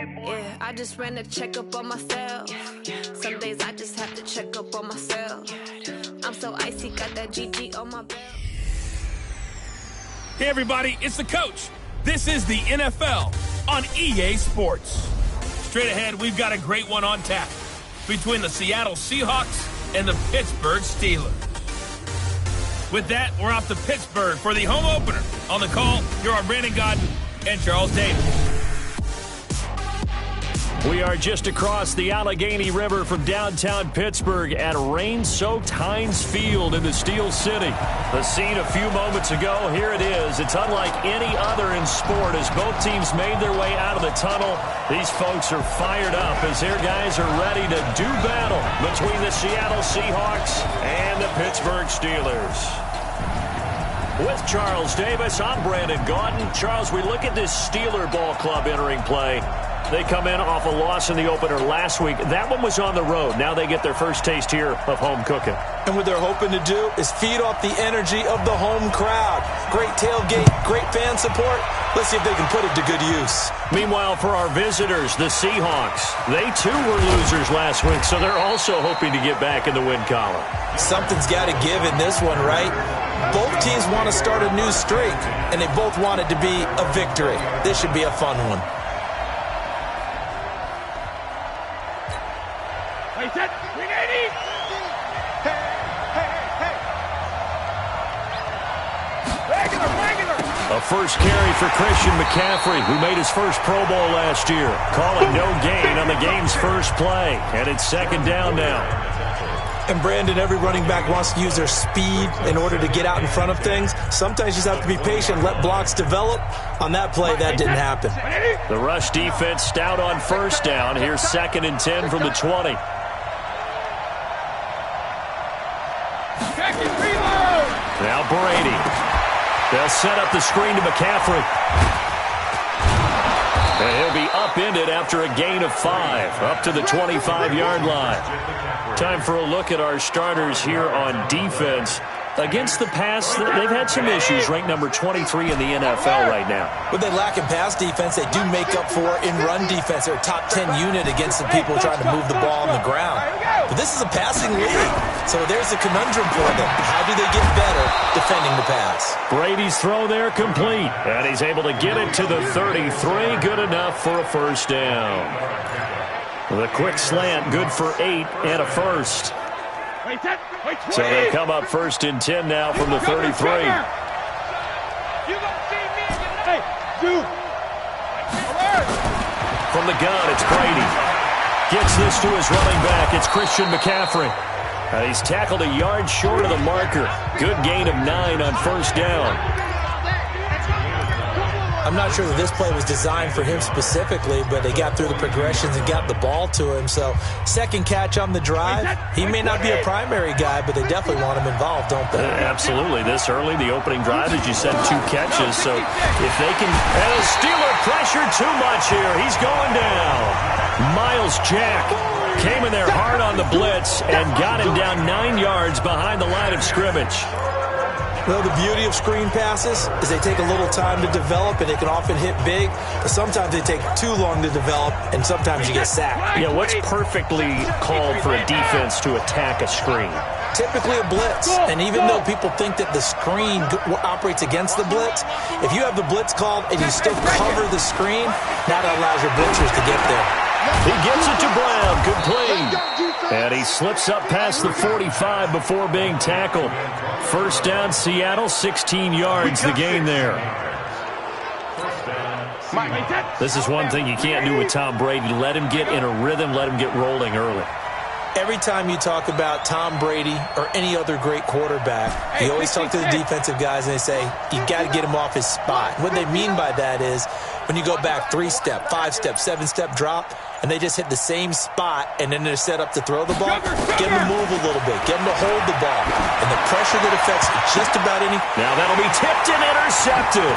Yeah, I just ran a checkup on myself. Some days I just have to check up on myself. I'm so icy, got that GG on my belt. Hey everybody, it's the coach. This is the NFL on EA Sports. Straight ahead, we've got a great one on tap between the Seattle Seahawks and the Pittsburgh Steelers. With that, we're off to Pittsburgh for the home opener. On the call, here are Brandon Godden and Charles Davis. We are just across the Allegheny River from downtown Pittsburgh at rain-soaked Heinz Field in the Steel City. The scene a few moments ago, here it is. It's unlike any other in sport as both teams made their way out of the tunnel. These folks are fired up as their guys are ready to do battle between the Seattle Seahawks and the Pittsburgh Steelers. With Charles Davis, I'm Brandon Gaudin. Charles, we look at this Steeler ball club entering play. They come in off a loss in the opener last week. That one was on the road. Now they get their first taste here of home cooking. And what they're hoping to do is feed off the energy of the home crowd. Great tailgate, great fan support. Let's see if they can put it to good use. Meanwhile, for our visitors, the Seahawks, they too were losers last week, so they're also hoping to get back in the win column. Something's got to give in this one, right? Both teams want to start a new streak, and they both want it to be a victory. This should be a fun one. A first carry for Christian McCaffrey, who made his first Pro Bowl last year. Calling no gain on the game's first play, and it's second down now. And Brandon, every running back wants to use their speed in order to get out in front of things. Sometimes you just have to be patient, let blocks develop. On that play, that didn't happen. The rush defense stout on first down. Here's 2nd and 10 from the 20. Now Brady. They'll set up the screen to McCaffrey. And he'll be upended after a gain of 5, up to the 25-yard line. Time for a look at our starters here on defense. Against the pass, they've had some issues, ranked number 23 in the NFL right now. What they lack in pass defense, they do make up for in run defense. They're a top 10 unit against the people trying to move the ball on the ground. But this is a passing league, so there's a conundrum for them. How do they get better defending the pass? Brady's throw there complete, and he's able to get it to the 33. Good enough for a first down. The quick slant, good for 8 and a first. So they come up 1st and 10 now from the 33. From the gun, it's Brady. Gets this to his running back. It's Christian McCaffrey. And he's tackled a yard short of the marker. Good gain of 9 on first down. I'm not sure that this play was designed for him specifically, but they got through the progressions and got the ball to him. So, second catch on the drive. He may not be a primary guy, but they definitely want him involved, don't they? Absolutely. This early, the opening drive, as you said, 2 catches. So, if they can... And a Steeler pressure too much here. He's going down. Miles Jack came in there hard on the blitz and got him down 9 yards behind the line of scrimmage. Well, the beauty of screen passes is they take a little time to develop, and they can often hit big. But sometimes they take too long to develop, and sometimes you get sacked. Yeah, what's perfectly called for a defense to attack a screen? Typically a blitz. And even though people think that the screen operates against the blitz, if you have the blitz called and you still cover the screen, that allows your blitzers to get there. He gets it to Brown. Good play. And he slips up past the 45 before being tackled. First down, Seattle, 16 yards, the gain there. This is one thing you can't do with Tom Brady. Let him get in a rhythm, let him get rolling early. Every time you talk about Tom Brady or any other great quarterback, you always talk to the defensive guys and they say, you got to get him off his spot. What they mean by that is when you go back 3-step, 5-step, 7-step drop, and they just hit the same spot, and then they're set up to throw the ball, get them to move a little bit, get them to hold the ball. And the pressure that affects just about any... Now that'll be tipped and intercepted.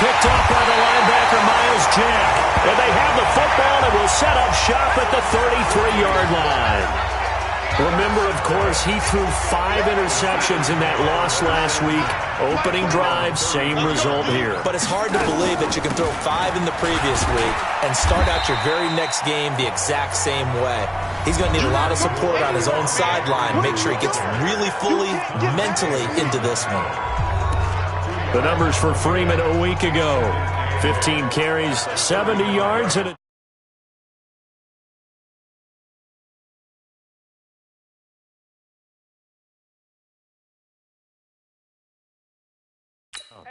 Picked off by the linebacker, Miles Jack. And they have the football and will set up shop at the 33-yard line. Remember, of course, he threw 5 interceptions in that loss last week. Opening drive, same result here. But it's hard to believe that you can throw 5 in the previous week and start out your very next game the exact same way. He's going to need a lot of support on his own sideline. Make sure he gets really fully, mentally into this one. The numbers for Freeman a week ago. 15 carries, 70 yards, and a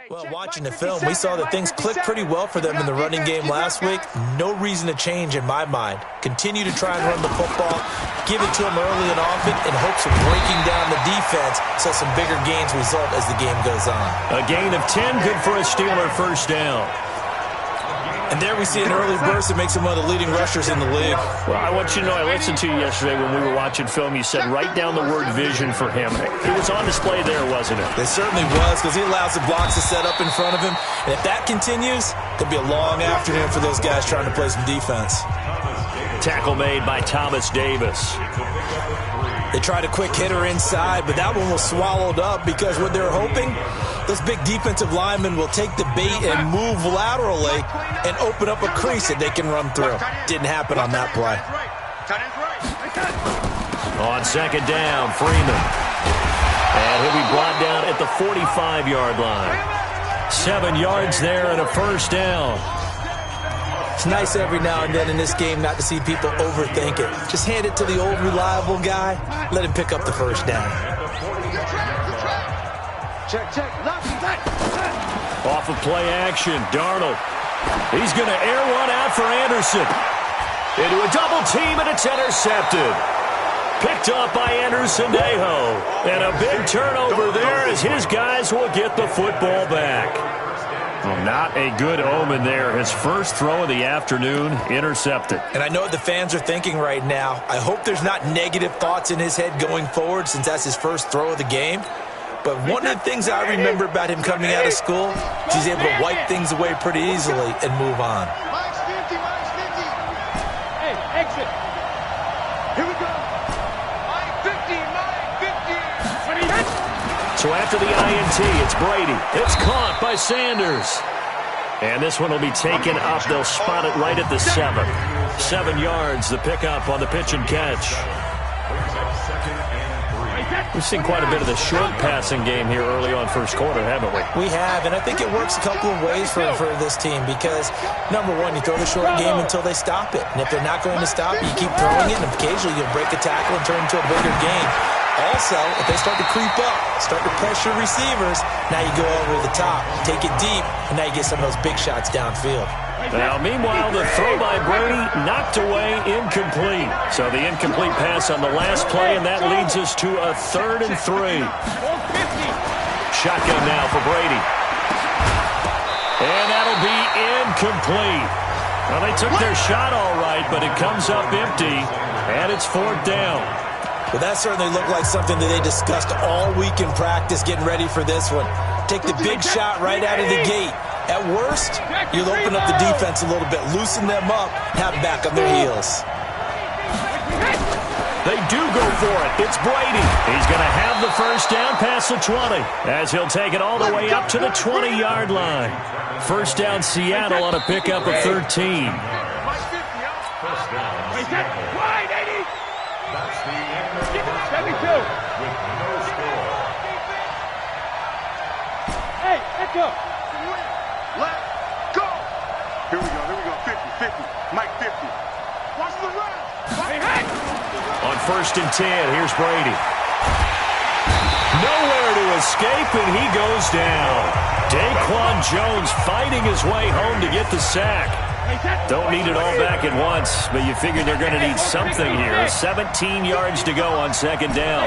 well, watching the film, we saw that things clicked pretty well for them in the running game last week. No reason to change in my mind. Continue to try and run the football, give it to them early and often in hopes of breaking down the defense so some bigger gains result as the game goes on. A gain of 10, good for a Steeler first down. And there we see an early burst that makes him one of the leading rushers in the league. Well, I want you to know, I listened to you yesterday when we were watching film. You said write down the word vision for him. It was on display there, wasn't it? It certainly was, because he allows the blocks to set up in front of him. And if that continues, it'll be a long afternoon for those guys trying to play some defense. Tackle made by Thomas Davis. They tried a quick hitter inside, but that one was swallowed up because what they're hoping, those big defensive linemen will take the bait and move laterally and open up a crease that they can run through. Didn't happen on that play. On second down, Freeman. And he'll be brought down at the 45-yard line. 7 yards there and a first down. It's nice every now and then in this game not to see people overthink it. Just hand it to the old reliable guy. Let him pick up the first down. Off of play action, Darnold. He's going to air one out for Anderson. Into a double team, and it's intercepted. Picked up by Anderson Dejo. And a big turnover there as his guys will get the football back. Well, not a good omen there. His first throw of the afternoon, intercepted. And I know what the fans are thinking right now. I hope there's not negative thoughts in his head going forward since that's his first throw of the game. But one of the things I remember about him coming out of school is he's able to wipe things away pretty easily and move on. Hey, exit. Here we go. Line 50, line 50. So after the INT, it's Brady. It's caught by Sanders. And this one will be taken up. They'll spot it right at the 7. 7 yards, the pickup on the pitch and catch. We've seen quite a bit of the short passing game here early on first quarter, haven't we? We have, and I think it works a couple of ways for this team because, number one, you throw the short game until they stop it. And if they're not going to stop it, you keep throwing it, and occasionally you'll break a tackle and turn it into a bigger game. Also, if they start to creep up, start to pressure receivers, now you go over the top, take it deep, and now you get some of those big shots downfield. Now, meanwhile, the throw by Brady knocked away, incomplete. So the incomplete pass on the last play, and that leads us to a 3rd and 3. Shotgun now for Brady. And that'll be incomplete. Well, they took their shot all right, but it comes up empty, and it's 4th down. Well, that certainly looked like something that they discussed all week in practice getting ready for this one. Take the big shot right out of the gate. At worst, you'll open up the defense a little bit, loosen them up, have them back on their heels. They do go for it. It's Brady. He's going to have the first down past the 20 as he'll take it all the way up to the 20-yard line. First down Seattle on a pickup of 13. Hey, let's go. Let's go. Here we go. 50, 50. Mike 50. Watch the run. On 1st and 10, here's Brady. Nowhere to escape, and he goes down. Daquan Jones fighting his way home to get the sack. Don't need it all back at once, but you figure they're going to need something here. 17 yards to go on 2nd down.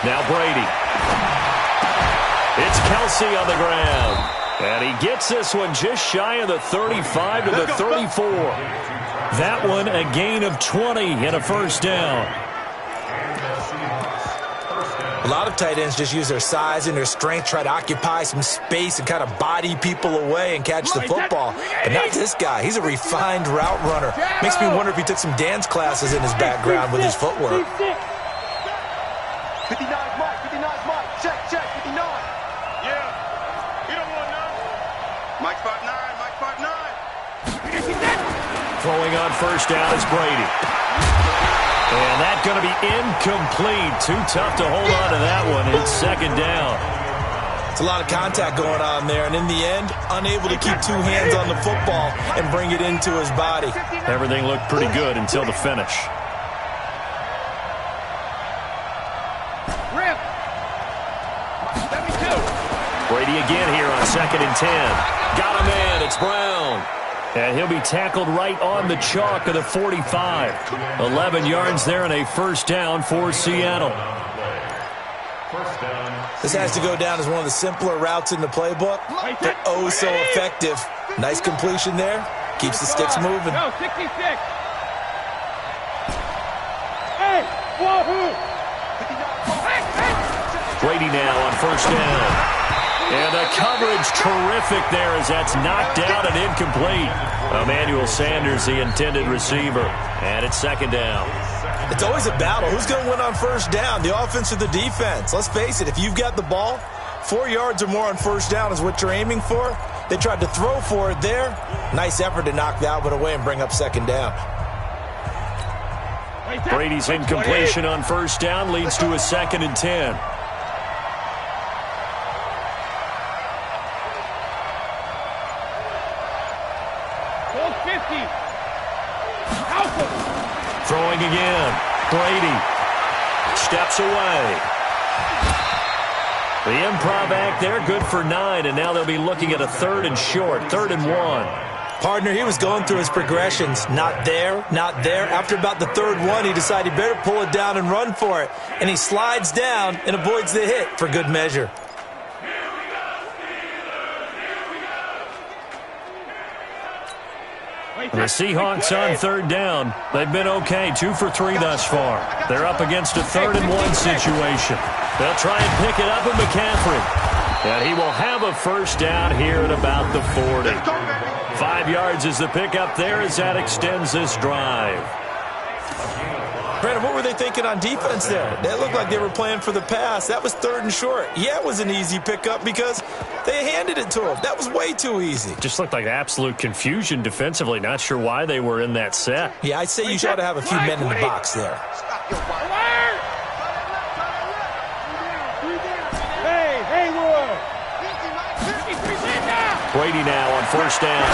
Now Brady. It's Kelsey on the ground. And he gets this one just shy of the 35 to the 34. That one a gain of 20 and a first down. A lot of tight ends just use their size and their strength, try to occupy some space and kind of body people away and catch the football. But not this guy. He's a refined route runner. Makes me wonder if he took some dance classes in his background with his footwork. 59's Mike, 59's Mike. Check, 59. Yeah, he don't want none. Mike's 5'9", Mike's 5'9". Throwing on first down is Brady. And that's going to be incomplete. Too tough to hold on to that one. It's second down. It's a lot of contact going on there, and in the end, unable to keep two hands on the football and bring it into his body. Everything looked pretty good until the finish. Brady again here on 2nd and 10. Got a man. It's Brown. And he'll be tackled right on the chalk of the 45. 11 yards there and a first down for Seattle. This has to go down as one of the simpler routes in the playbook, but oh so effective. Nice completion there. Keeps the sticks moving. No, 66. Hey, wahoo! Brady now on first down. And the coverage terrific there as that's knocked down and incomplete. Emmanuel Sanders, the intended receiver. And it's second down. It's always a battle. Who's going to win on first down, the offense or the defense? Let's face it, if you've got the ball, 4 yards or more on first down is what you're aiming for. They tried to throw for it there. Nice effort to knock that one away and bring up second down. Brady's incompletion on first down leads to a 2nd and 10. Throwing again. Brady steps away. The improv act there, good for 9, and now they'll be looking at a 3rd and short, 3rd and 1. Partner, he was going through his progressions. Not there, not there. After about the 3rd one, he decided he better pull it down and run for it. And he slides down and avoids the hit for good measure. The Seahawks on 3rd down. They've been okay, 2 for 3 thus far. They're up against a 3rd and 1 situation. They'll try and pick it up with McCaffrey. And he will have a first down here at about the 40. 5 yards is the pickup there as that extends this drive. Brandon, what were they thinking on defense there? They looked like they were playing for the pass. That was 3rd and short. Yeah, it was an easy pickup because they handed it to him. That was way too easy. Just looked like absolute confusion defensively. Not sure why they were in that set. Yeah, I'd say you ought to have a few men in the box there. Brady now on first down.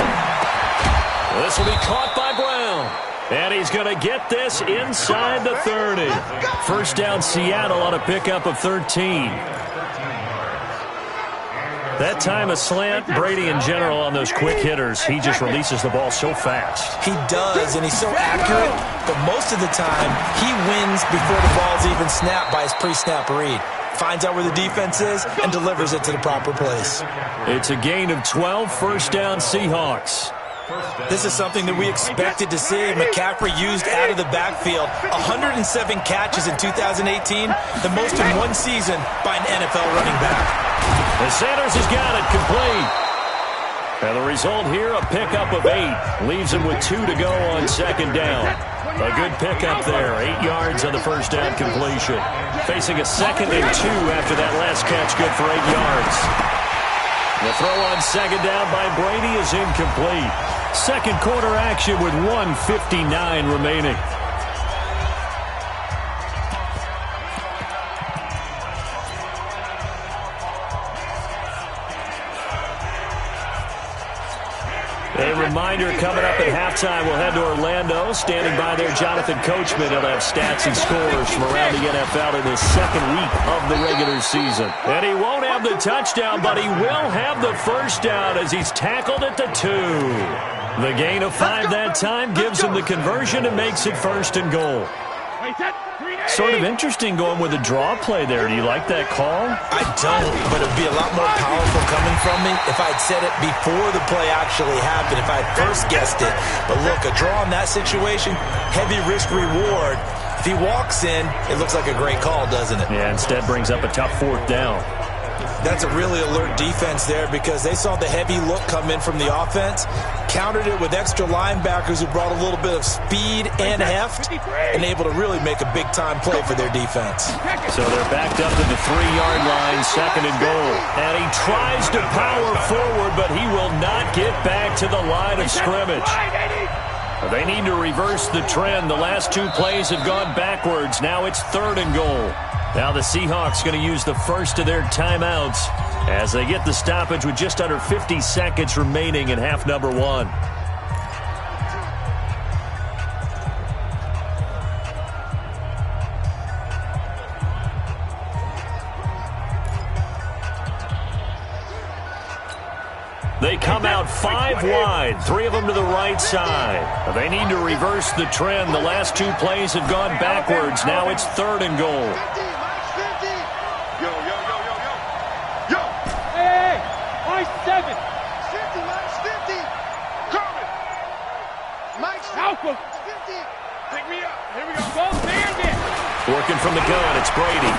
This will be caught by Brown. And he's going to get this inside the 30. First down Seattle on a pickup of 13. That time a slant. Brady in general on those quick hitters, he just releases the ball so fast. He does, and he's so accurate, but most of the time he wins before the ball's even snapped by his pre-snap read. Finds out where the defense is and delivers it to the proper place. It's a gain of 12, first down Seahawks. This is something that we expected to see. McCaffrey used out of the backfield. 107 catches in 2018, the most in one season by an NFL running back. And Sanders has got it complete. And the result here, a pickup of 8. Leaves him with 2 to go on second down. A good pickup there. 8 yards on the first down completion. Facing a 2nd and 2 after that last catch, good for 8 yards. The throw on second down by Brady is incomplete. Second quarter action with 1:59 remaining. A reminder coming up at halftime, we'll head to Orlando. Standing by there, Jonathan Coachman. He'll have stats and scores from around the NFL in his second week of the regular season. And he won't have the touchdown, but he will have the first down as he's tackled at the 2. The gain of 5 that time gives him the conversion and makes it first and goal. Sort of interesting going with a draw play there. Do you like that call? I don't, but it would be a lot more powerful coming from me if I'd said it before the play actually happened, if I had first guessed it. But look, a draw in that situation, heavy risk reward. If If he walks in, it looks like a great call, doesn't it? Yeah, instead brings up a tough 4th down. That's a really alert defense there because they saw the heavy look come in from the offense, countered it with extra linebackers who brought a little bit of speed and heft, and able to really make a big-time play for their defense. So they're backed up to the 3-yard line, 2nd and goal. And he tries to power forward, but he will not get back to the line of scrimmage. They need to reverse the trend. The last 2 plays have gone backwards. Now it's 3rd and goal. Now the Seahawks going to use the first of their timeouts as they get the stoppage with just under 50 seconds remaining in half number 1. They come out 5 wide, 3 of them to the right side. They need to reverse the trend. The last 2 plays have gone backwards. Now it's 3rd and goal. Yo. Hey, Mike 7. 50, Mike's 50. Coming. Mike's Alpha. 50. Pick me up. Here we go. Go Bandit. Working from the gun, it's Brady.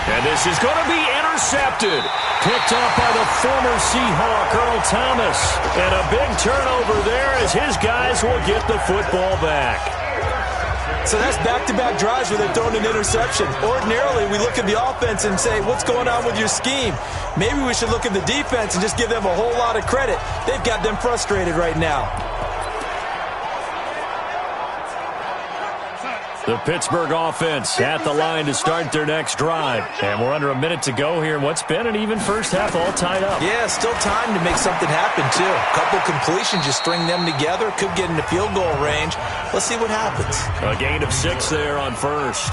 And this is going to be intercepted. Picked up by the former Seahawk, Earl Thomas. And a big turnover there as his guys will get the football back. So that's back-to-back drives where they're throwing an interception. Ordinarily, we look at the offense and say, what's going on with your scheme? Maybe we should look at the defense and just give them a whole lot of credit. They've got them frustrated right now. The Pittsburgh offense at the line to start their next drive. And we're under a minute to go here in what's been an even first half all tied up. Yeah, still time to make something happen, too. A couple completions, just string them together. Could get into field goal range. Let's see what happens. A gain of 6 there on first.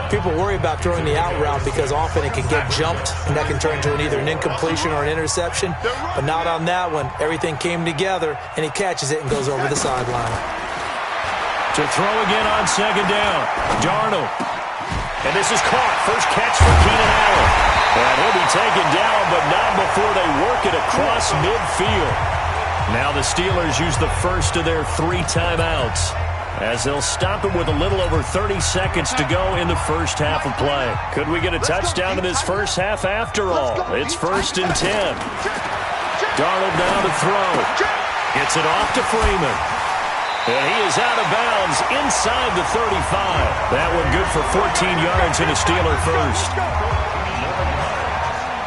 People worry about throwing the out route because often it can get jumped, and that can turn into either an incompletion or an interception. But not on that one. Everything came together, and he catches it and goes over the sideline. To throw again on 2nd down. Darnold. And this is caught. First catch for Keenan Allen. And he'll be taken down, but not before they work it across midfield. Now the Steelers use the first of their 3 timeouts as they'll stop it with a little over 30 seconds to go in the first half of play. Could we get a touchdown in this first half after all? It's 1st and 10. Darnold now to throw. Gets it off to Freeman. And he is out of bounds inside the 35. That one good for 14 yards and a Steeler first.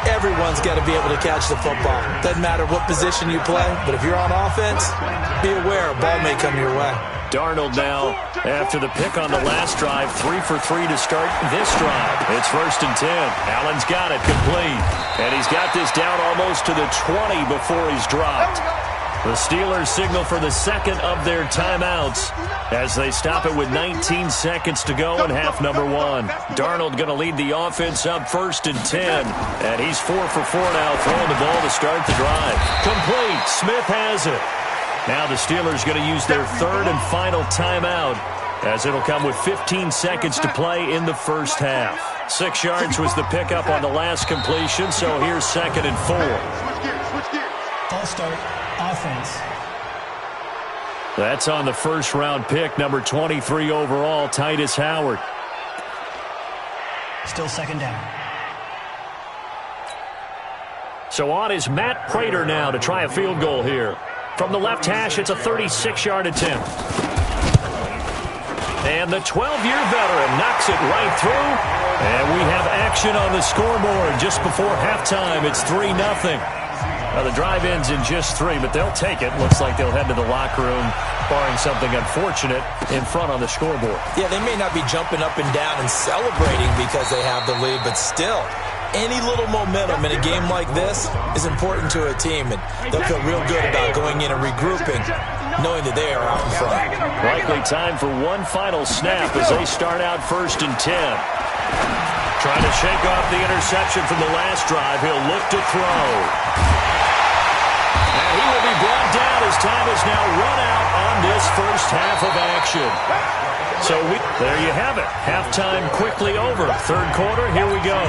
Everyone's got to be able to catch the football. Doesn't matter what position you play, but if you're on offense, be aware a ball may come your way. Darnold now, after the pick on the last drive, 3 for 3 to start this drive. It's 1st and 10. Allen's got it complete. And he's got this down almost to the 20 before he's dropped. The Steelers signal for the second of their timeouts as they stop it with 19 seconds to go in half number 1. Darnold going to lead the offense up 1st and 10. And he's 4 for 4 now, throwing the ball to start the drive. Complete. Smith has it. Now the Steelers going to use their 3rd and final timeout as it'll come with 15 seconds to play in the first half. 6 yards was the pickup on the last completion, so here's 2nd and 4. Switch gears. Ball start. Offense. That's on the first-round pick, number 23 overall, Titus Howard. Still 2nd down. So on is Matt Prater now to try a field goal here. From the left hash, it's a 36-yard attempt. And the 12-year veteran knocks it right through. And we have action on the scoreboard just before halftime. It's 3-0. Now, the drive ends in just 3, but they'll take it. Looks like they'll head to the locker room, barring something unfortunate, in front on the scoreboard. Yeah, they may not be jumping up and down and celebrating because they have the lead, but still, any little momentum in a game like this is important to a team, and they'll feel real good about going in and regrouping, knowing that they are out in front. Likely time for one final snap as they start out 1st and 10. Trying to shake off the interception from the last drive. He'll look to throw. And he will be brought down as time is now run out on this first half of action. So there you have it. Halftime quickly over. 3rd quarter, here we go.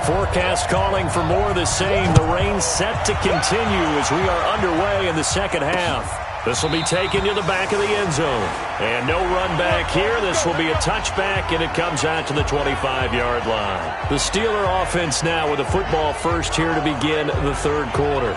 Forecast calling for more of the same. The rain set to continue as we are underway in the second half. This will be taken to the back of the end zone. And no run back here. This will be a touchback, and it comes out to the 25-yard line. The Steeler offense now with a football first here to begin the third quarter.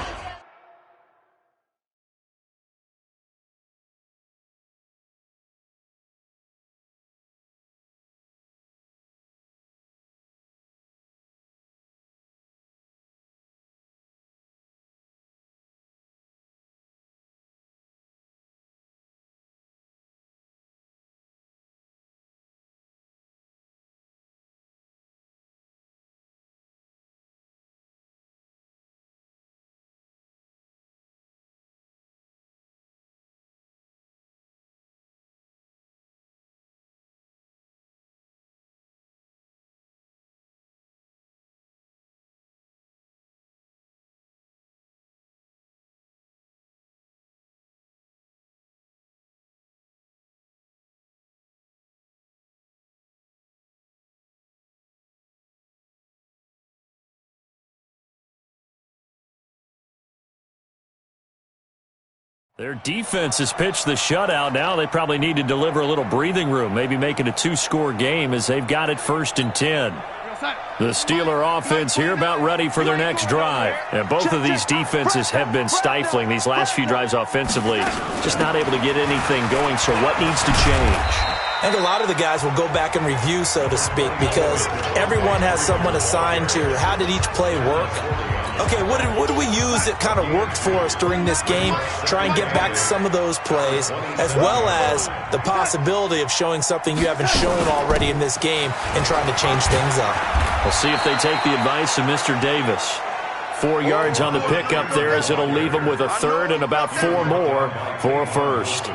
Their defense has pitched the shutout. Now they probably need to deliver a little breathing room, maybe make it a two-score game as they've got it 1st and 10. The Steeler offense here about ready for their next drive. And both of these defenses have been stifling these last few drives offensively. Just not able to get anything going, so what needs to change? I think a lot of the guys will go back and review, so to speak, because everyone has someone assigned to how did each play work. Okay, what did we use that kind of worked for us during this game? Try and get back to some of those plays, as well as the possibility of showing something you haven't shown already in this game and trying to change things up. We'll see if they take the advice of Mr. Davis. 4 yards on the pickup there as it'll leave them with a third and about 4 more for a first.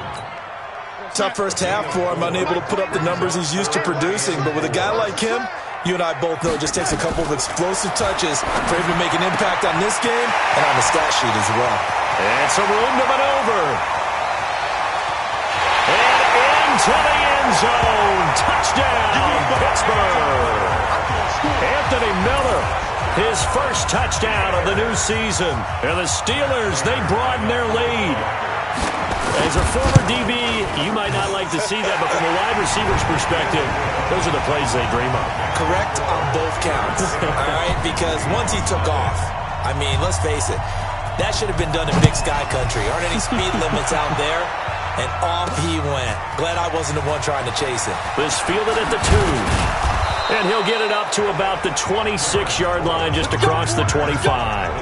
Tough first half for him, unable to put up the numbers he's used to producing, but with a guy like him, you and I both know it just takes a couple of explosive touches for him to make an impact on this game and on the stat sheet as well. And some room to maneuver. And into the end zone. Touchdown, Pittsburgh. Anthony Miller, his first touchdown of the new season. And the Steelers, they broaden their lead. As a former DB, you might not like to see that, but from a wide receiver's perspective, those are the plays they dream of. Correct on both counts, all right? Because once he took off, I mean, let's face it, that should have been done in Big Sky Country. Aren't any speed limits out there? And off he went. Glad I wasn't the one trying to chase it. This fielded at the 2. And he'll get it up to about the 26-yard line just across the 25.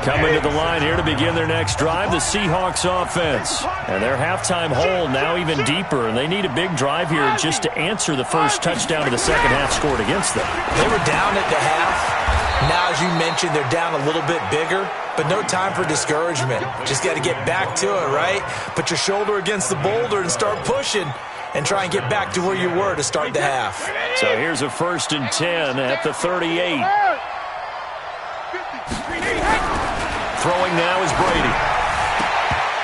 Coming to the line here to begin their next drive, the Seahawks offense. And their halftime hole now even deeper, and they need a big drive here just to answer the first touchdown of the second half scored against them. They were down at the half. Now, as you mentioned, they're down a little bit bigger, but no time for discouragement. Just got to get back to it, right? Put your shoulder against the boulder and start pushing and try and get back to where you were to start the half. So here's a 1st and 10 at the 38. Throwing now is Brady.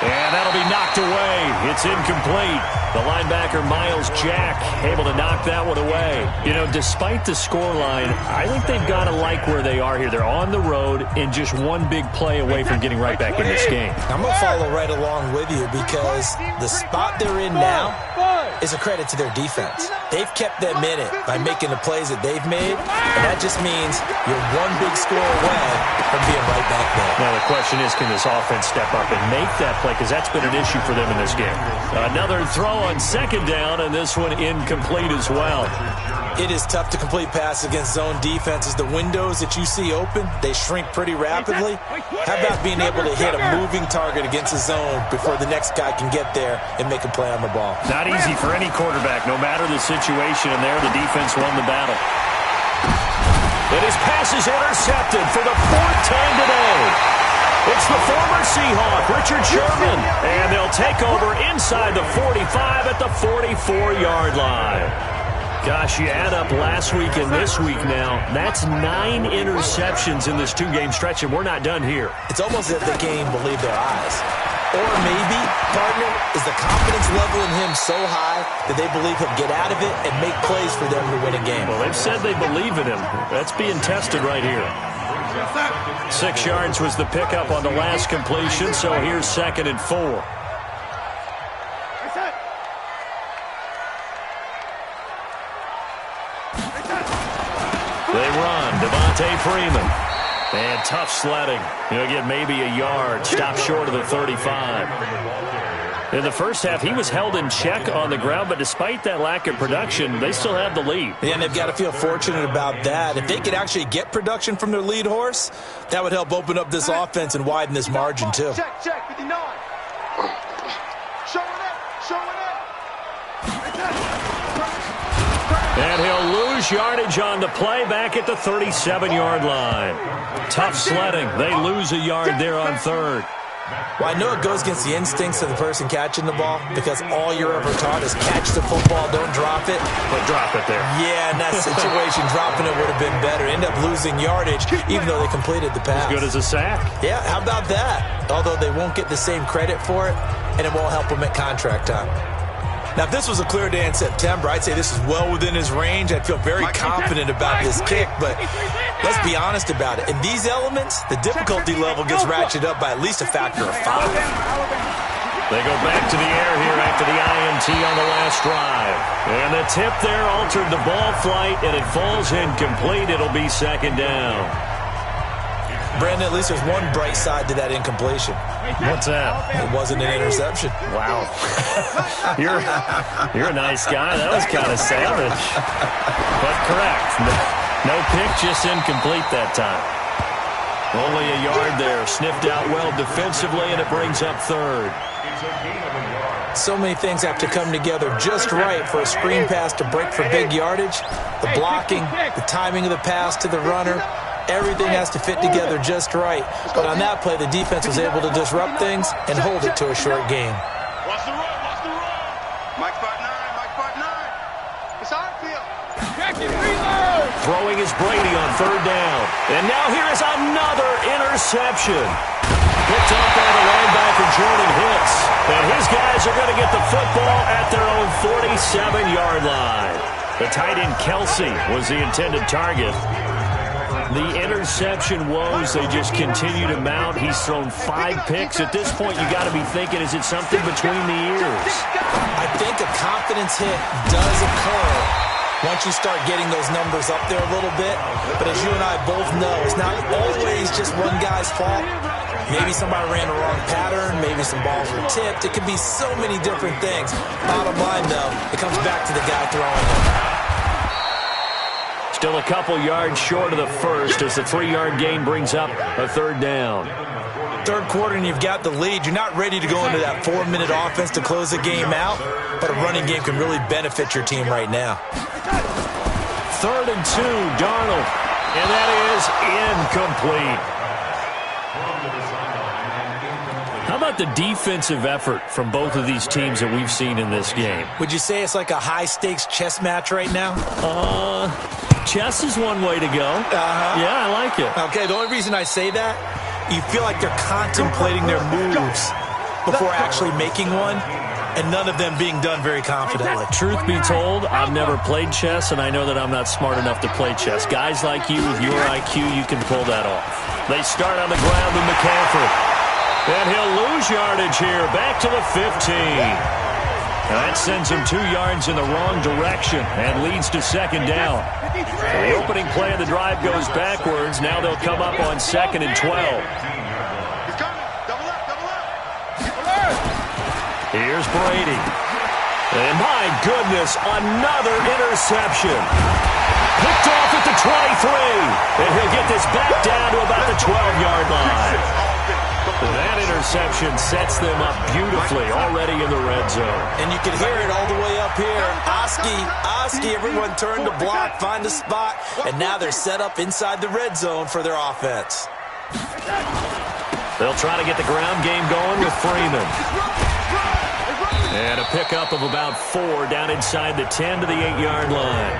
And that'll be knocked away. It's incomplete. The linebacker, Miles Jack, able to knock that one away. You know, despite the scoreline, I think they've got to like where they are here. They're on the road and just one big play away from getting right back in this game. I'm going to follow right along with you because the spot they're in now is a credit to their defense. They've kept them in it by making the plays that they've made, and that just means you're one big score away from being right back there. Now the question is, can this offense step up and make that play? Because that's been an issue for them in this game. Another throw on second down, and this one incomplete as well. It is tough to complete passes against zone defenses. The windows that you see open, they shrink pretty rapidly. How about being able to hit a moving target against a zone before the next guy can get there and make a play on the ball? Not easy for any quarterback, no matter the situation, and there the defense won the battle. And his pass is intercepted for the 4th time today. It's the former Seahawk, Richard Sherman, and they'll take over inside the 45 at the 44-yard line. Gosh, you add up last week and this week now, that's 9 interceptions in this 2-game stretch, and we're not done here. It's almost as if they can't even believe their eyes. Or maybe, partner, is the confidence level in him so high that they believe he'll get out of it and make plays for them to win a game? Well, they've said they believe in him. That's being tested right here. 6 yards was the pickup on the last completion, so here's 2nd and 4. They run. Devontae Freeman. And tough sledding. He'll get maybe a yard. Stop short of the 35. In the first half, he was held in check on the ground, but despite that lack of production, they still have the lead. Yeah, and they've got to feel fortunate about that. If they could actually get production from their lead horse, that would help open up this offense and widen this margin, too. Check, 59. Showing up. And he'll lose yardage on the play back at the 37-yard line. Tough sledding. They lose a yard there on 3rd. Well, I know it goes against the instincts of the person catching the ball because all you're ever taught is catch the football, don't drop it. But drop it there. Yeah, in that situation, dropping it would have been better. End up losing yardage even though they completed the pass. As good as a sack. Yeah, how about that? Although they won't get the same credit for it, and it won't help them at contract time. Now, if this was a clear day in September, I'd say this is well within his range. I'd feel very confident about this kick, but let's be honest about it. In these elements, the difficulty level gets ratcheted up by at least a factor of 5. They go back to the air here after the INT on the last drive. And the tip there altered the ball flight, and it falls incomplete. It'll be 2nd down. Brandon, at least there's one bright side to that incompletion. What's that? It wasn't an interception. Wow. You're a nice guy. That was kind of savage. But correct. No pick, just incomplete that time. Only a yard there. Sniffed out well defensively, and it brings up 3rd. So many things have to come together just right for a screen pass to break for big yardage. The blocking, the timing of the pass to the runner. Everything has to fit together just right. But on that play, the defense was able to disrupt things and hold it to a short game. Watch the run. Mike 5'9". It's our field. Throwing is Brady on 3rd down. And now here is another interception. Picked up by the linebacker Jordan Hicks. And his guys are going to get the football at their own 47-yard line. The tight end Kelsey was the intended target. The interception woes, they just continue to mount. He's thrown 5 picks. At this point, you got to be thinking, is it something between the ears? I think a confidence hit does occur once you start getting those numbers up there a little bit. But as you and I both know, it's not always just one guy's fault. Maybe somebody ran the wrong pattern. Maybe some balls were tipped. It could be so many different things. Bottom line, though, it comes back to the guy throwing it. Still a couple yards short of the first as the 3-yard gain brings up a 3rd down. 3rd quarter and you've got the lead. You're not ready to go into that 4-minute offense to close the game out, but a running game can really benefit your team right now. 3rd and 2, Darnold, and that is incomplete. How about the defensive effort from both of these teams that we've seen in this game? Would you say it's like a high-stakes chess match right now? Chess is one way to go. Yeah, I like it. Okay, the only reason I say that, you feel like they're contemplating their moves before actually making one, and none of them being done very confidently. Truth be told, I've never played chess, and I know that I'm not smart enough to play chess. Guys like you with your IQ, you can pull that off. They start on the ground with McCaffrey. And he'll lose yardage here, back to the 15. That sends him 2 yards in the wrong direction and leads to 2nd down. The opening play of the drive goes backwards. Now they'll come up on 2nd and 12. He's coming. Double up. Here's Brady. And my goodness, another interception. Picked off at the 23. And he'll get this back down to about the 12-yard line. That interception sets them up beautifully already in the red zone. And you can hear it all the way up here. Oski, everyone turned to block, find a spot, and now they're set up inside the red zone for their offense. They'll try to get the ground game going with Freeman. And a pickup of about 4 down inside the 10 to the 8-yard line.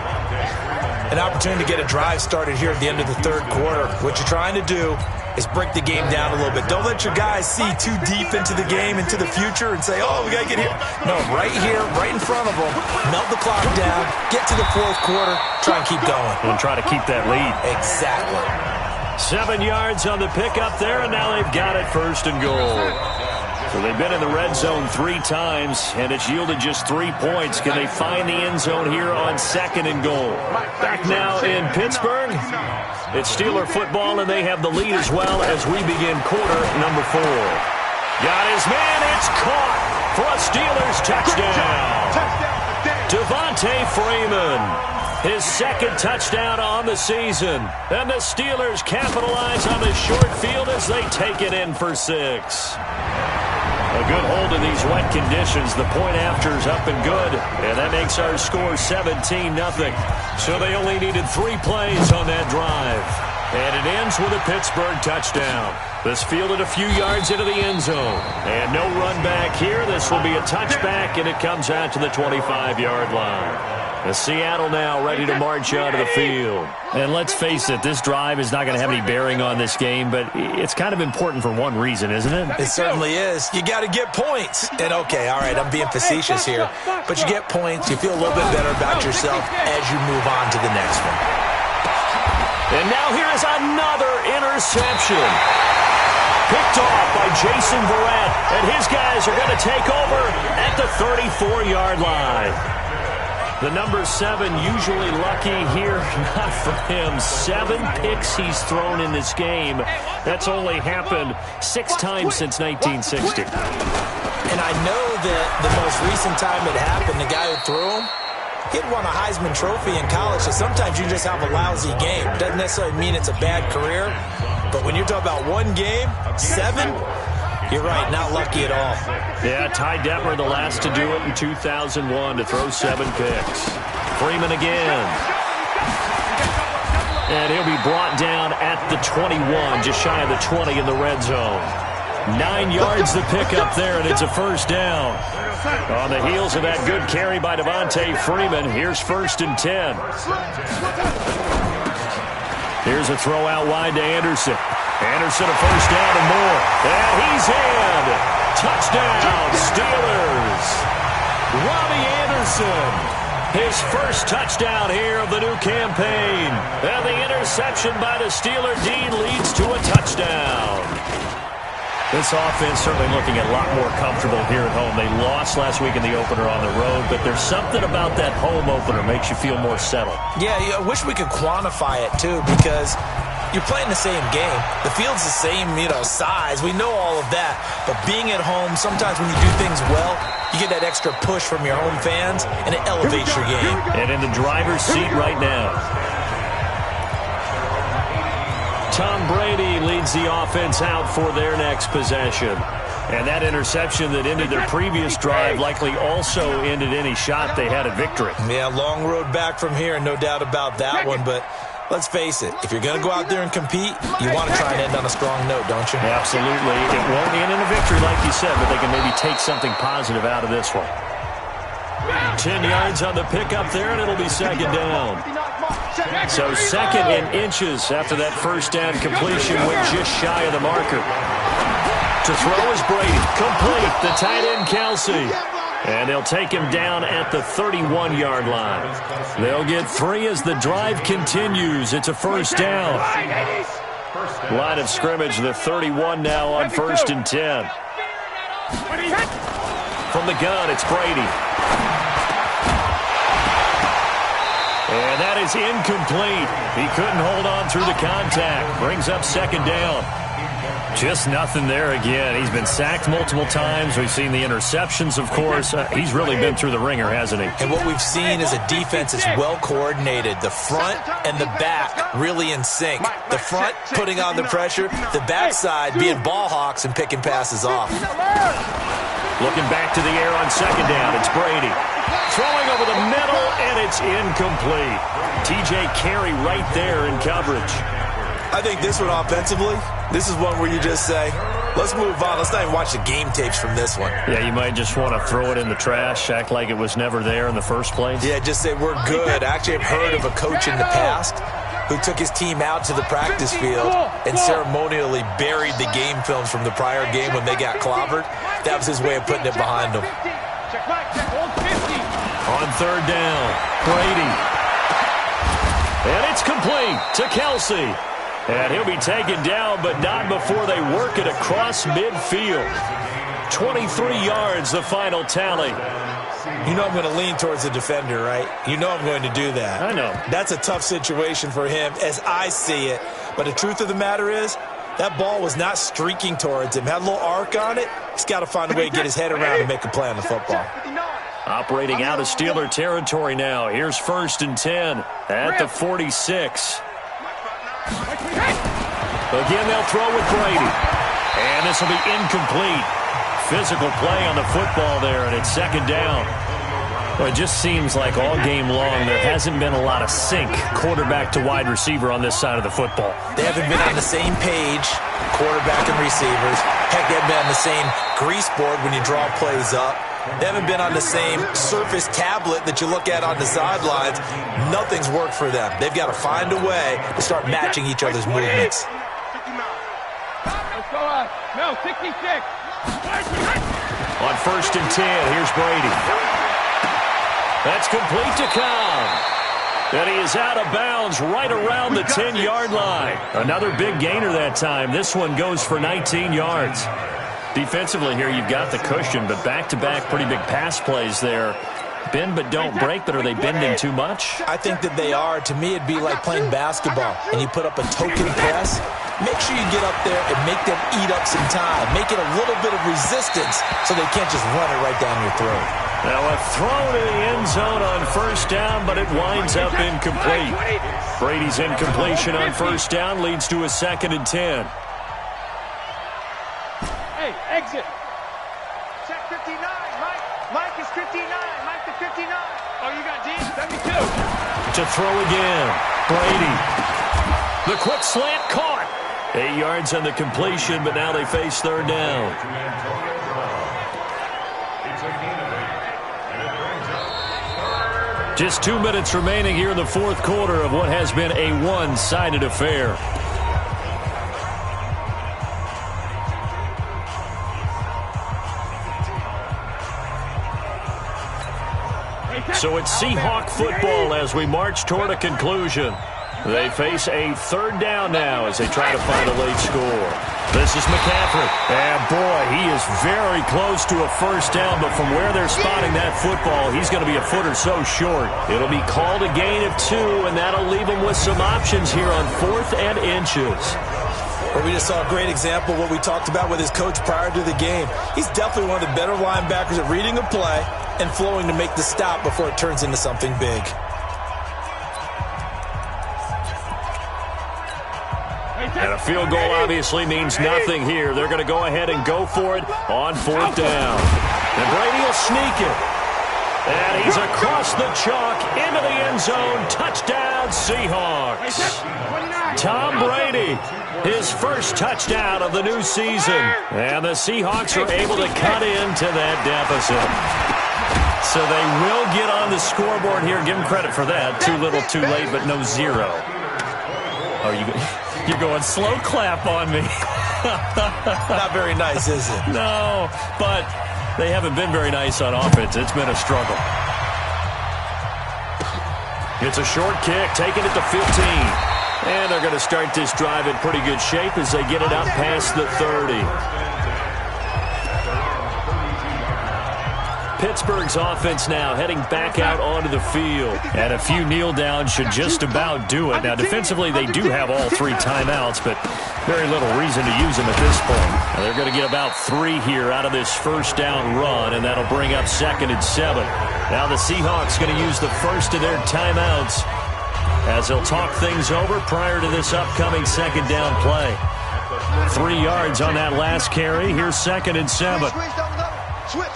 an opportunity to get a drive started here at the end of the third quarter. What you're trying to do is break the game down a little bit. Don't let your guys see too deep into the game, into the future, and say, oh, we got to get here. No, right here, right in front of them, melt the clock down, get to the fourth quarter, try and keep going. And try to keep that lead. Exactly. 7 yards on the pickup there, and now they've got it first and goal. So they've been in the red zone 3 times, and it's yielded just 3 points. Can they find the end zone here on second and goal? Back now in Pittsburgh. It's Steeler football, and they have the lead as well as we begin quarter number 4. Got his man. It's caught for a Steelers touchdown. Devontae Freeman. His second touchdown on the season. And the Steelers capitalize on the short field as they take it in for 6. A good hold in these wet conditions. The point after's up and good. And that makes our score 17-0. So they only needed 3 plays on that drive. And it ends with a Pittsburgh touchdown. This fielded a few yards into the end zone. And no run back here. This will be a touchback, and it comes out to the 25-yard line. The Seattle now ready to march out of the field. And let's face it, this drive is not going to have any bearing on this game, but it's kind of important for one reason, isn't it? It certainly is. You got to get points. And, okay, all right, I'm being facetious here, but you get points. You feel a little bit better about yourself as you move on to the next one. And now here is another interception. Picked off by Jason Verrett, and his guys are going to take over at the 34-yard line. The number 7 usually lucky here, not for him. 7 picks he's thrown in this game. That's only happened 6 times since 1960. And I know that the most recent time it happened, the guy who threw him, he'd won a Heisman Trophy in college, so sometimes you just have a lousy game. Doesn't necessarily mean it's a bad career, but when you're talking about one game, 7, you're right, not lucky at all. Yeah, Ty Detmer, the last to do it in 2001, to throw 7 picks. Freeman again. And he'll be brought down at the 21, just shy of the 20 in the red zone. 9 yards the pickup there, and it's a first down. On the heels of that good carry by Devontae Freeman, here's 1st and 10. Here's a throw out wide to Anderson. Anderson a first down and more. And he's in. Touchdown, Steelers. Robbie Anderson. His first touchdown here of the new campaign. And the interception by the Steeler D leads to a touchdown. This offense certainly looking a lot more comfortable here at home. They lost last week in the opener on the road, but there's something about that home opener makes you feel more settled. Yeah, I wish we could quantify it, too, because you're playing the same game. The field's the same, size. We know all of that. But being at home, sometimes when you do things well, you get that extra push from your home fans, and it elevates your game. And in the driver's seat right now, Tom Brady leads the offense out for their next possession. And that interception that ended their previous drive likely also ended any shot they had at victory. Yeah, long road back from here, no doubt about that one. But let's face it, if you're going to go out there and compete, you want to try and end on a strong note, don't you? Absolutely. It won't end in a victory like you said, but they can maybe take something positive out of this one. 10 yards on the pickup there, and it'll be 2nd down. So 2nd and inches after that first down completion went just shy of the marker. To throw is Brady. Complete. The tight end, Kelsey. And they'll take him down at the 31-yard line. They'll get 3 as the drive continues. It's a first down. Line of scrimmage, the 31 now on 1st and 10. From the gun, it's Brady. And that is incomplete. He couldn't hold on through the contact. Brings up 2nd down. Just nothing there again. He's been sacked multiple times. We've seen the interceptions, of course. He's really been through the ringer, hasn't he? And what we've seen is a defense that's well coordinated. The front and the back really in sync. The front putting on the pressure. The backside being ball hawks and picking passes off. Looking back to the air on 2nd down. It's Brady. Throwing over the middle, and it's incomplete. T.J. Carey right there in coverage. I think this one offensively, this is one where you just say, Let's move on. Let's not even watch the game tapes from this one. Yeah, you might just want to throw it in the trash, act like it was never there in the first place. Yeah, just say we're good. Actually, I've heard of a coach in the past who took his team out to the practice field and ceremonially buried the game films from the prior game when they got clobbered. That was his way of putting it behind them. On third down, Brady. And it's complete to Kelsey. And he'll be taken down, but not before they work it across midfield. 23 yards, the final tally. You know I'm going to lean towards the defender, right? You know I'm going to do that. I know. That's a tough situation for him as I see it. But the truth of the matter is, that ball was not streaking towards him. Had a little arc on it. He's got to find a way to get his head around and make a play on the football. Operating out of Steeler territory now. Here's 1st and 10 at the 46. Again, they'll throw with Brady. And this will be incomplete. Physical play on the football there, and it's 2nd down. Well, it just seems like all game long there hasn't been a lot of sync quarterback to wide receiver on this side of the football. They haven't been on the same page, quarterback and receivers. Heck, they haven't been on the same grease board when you draw plays up. They haven't been on the same Surface tablet that you look at on the sidelines. Nothing's worked for them. They've got to find a way to start matching each other's movements. Let's go up. No, 66. On 1st and 10, here's Brady. That's complete to Cobb. And he is out of bounds right around the 10-yard line. Another big gainer that time. This one goes for 19 yards. Defensively here, you've got the cushion, but back-to-back pretty big pass plays there. Bend but don't break, but are they bending too much? I think that they are. To me, it'd be like playing basketball, and you put up a token press. Make sure you get up there and make them eat up some time. Make it a little bit of resistance so they can't just run it right down your throat. Now a throw to the end zone on 1st down, but it winds up incomplete. Brady's incompletion on 1st down leads to a 2nd and 10. Hey, exit. Check 59. Mike is 59. Mike to 59. Oh, you got D? 72. To throw again. Brady. The quick slant caught. 8 yards on the completion, but now they face 3rd down. Just 2 minutes remaining here in the 4th quarter of what has been a one-sided affair. So it's Seahawk football as we march toward a conclusion. They face a 3rd down now as they try to find a late score. This is McCaffrey. And boy, he is very close to a 1st down, but from where they're spotting that football, he's going to be a foot or so short. It'll be called a gain of 2, and that'll leave him with some options here on 4th and inches. Well, we just saw a great example of what we talked about with his coach prior to the game. He's definitely one of the better linebackers at reading a play and flowing to make the stop before it turns into something big. And a field goal obviously means nothing here. They're going to go ahead and go for it on 4th down. And Brady will sneak it. And he's across the chalk into the end zone. Touchdown, Seahawks. Tom Brady, his 1st touchdown of the new season. And the Seahawks are able to cut into that deficit. So they will get on the scoreboard here. Give them credit for that. Too little, too late, but no 0. Oh, you're going slow clap on me. Not very nice, is it? No, but they haven't been very nice on offense. It's been a struggle. It's a short kick, taking it to 15. And they're going to start this drive in pretty good shape as they get it up past the 30. Pittsburgh's offense now heading back out onto the field. And a few kneel downs should just about do it. Now, defensively, they do have all 3 timeouts, but very little reason to use them at this point. Now, they're going to get about 3 here out of this 1st down run, and that'll bring up 2nd and 7. Now the Seahawks going to use the first of their timeouts as they'll talk things over prior to this upcoming 2nd down play. 3 yards on that last carry. Here's 2nd and 7. Switch.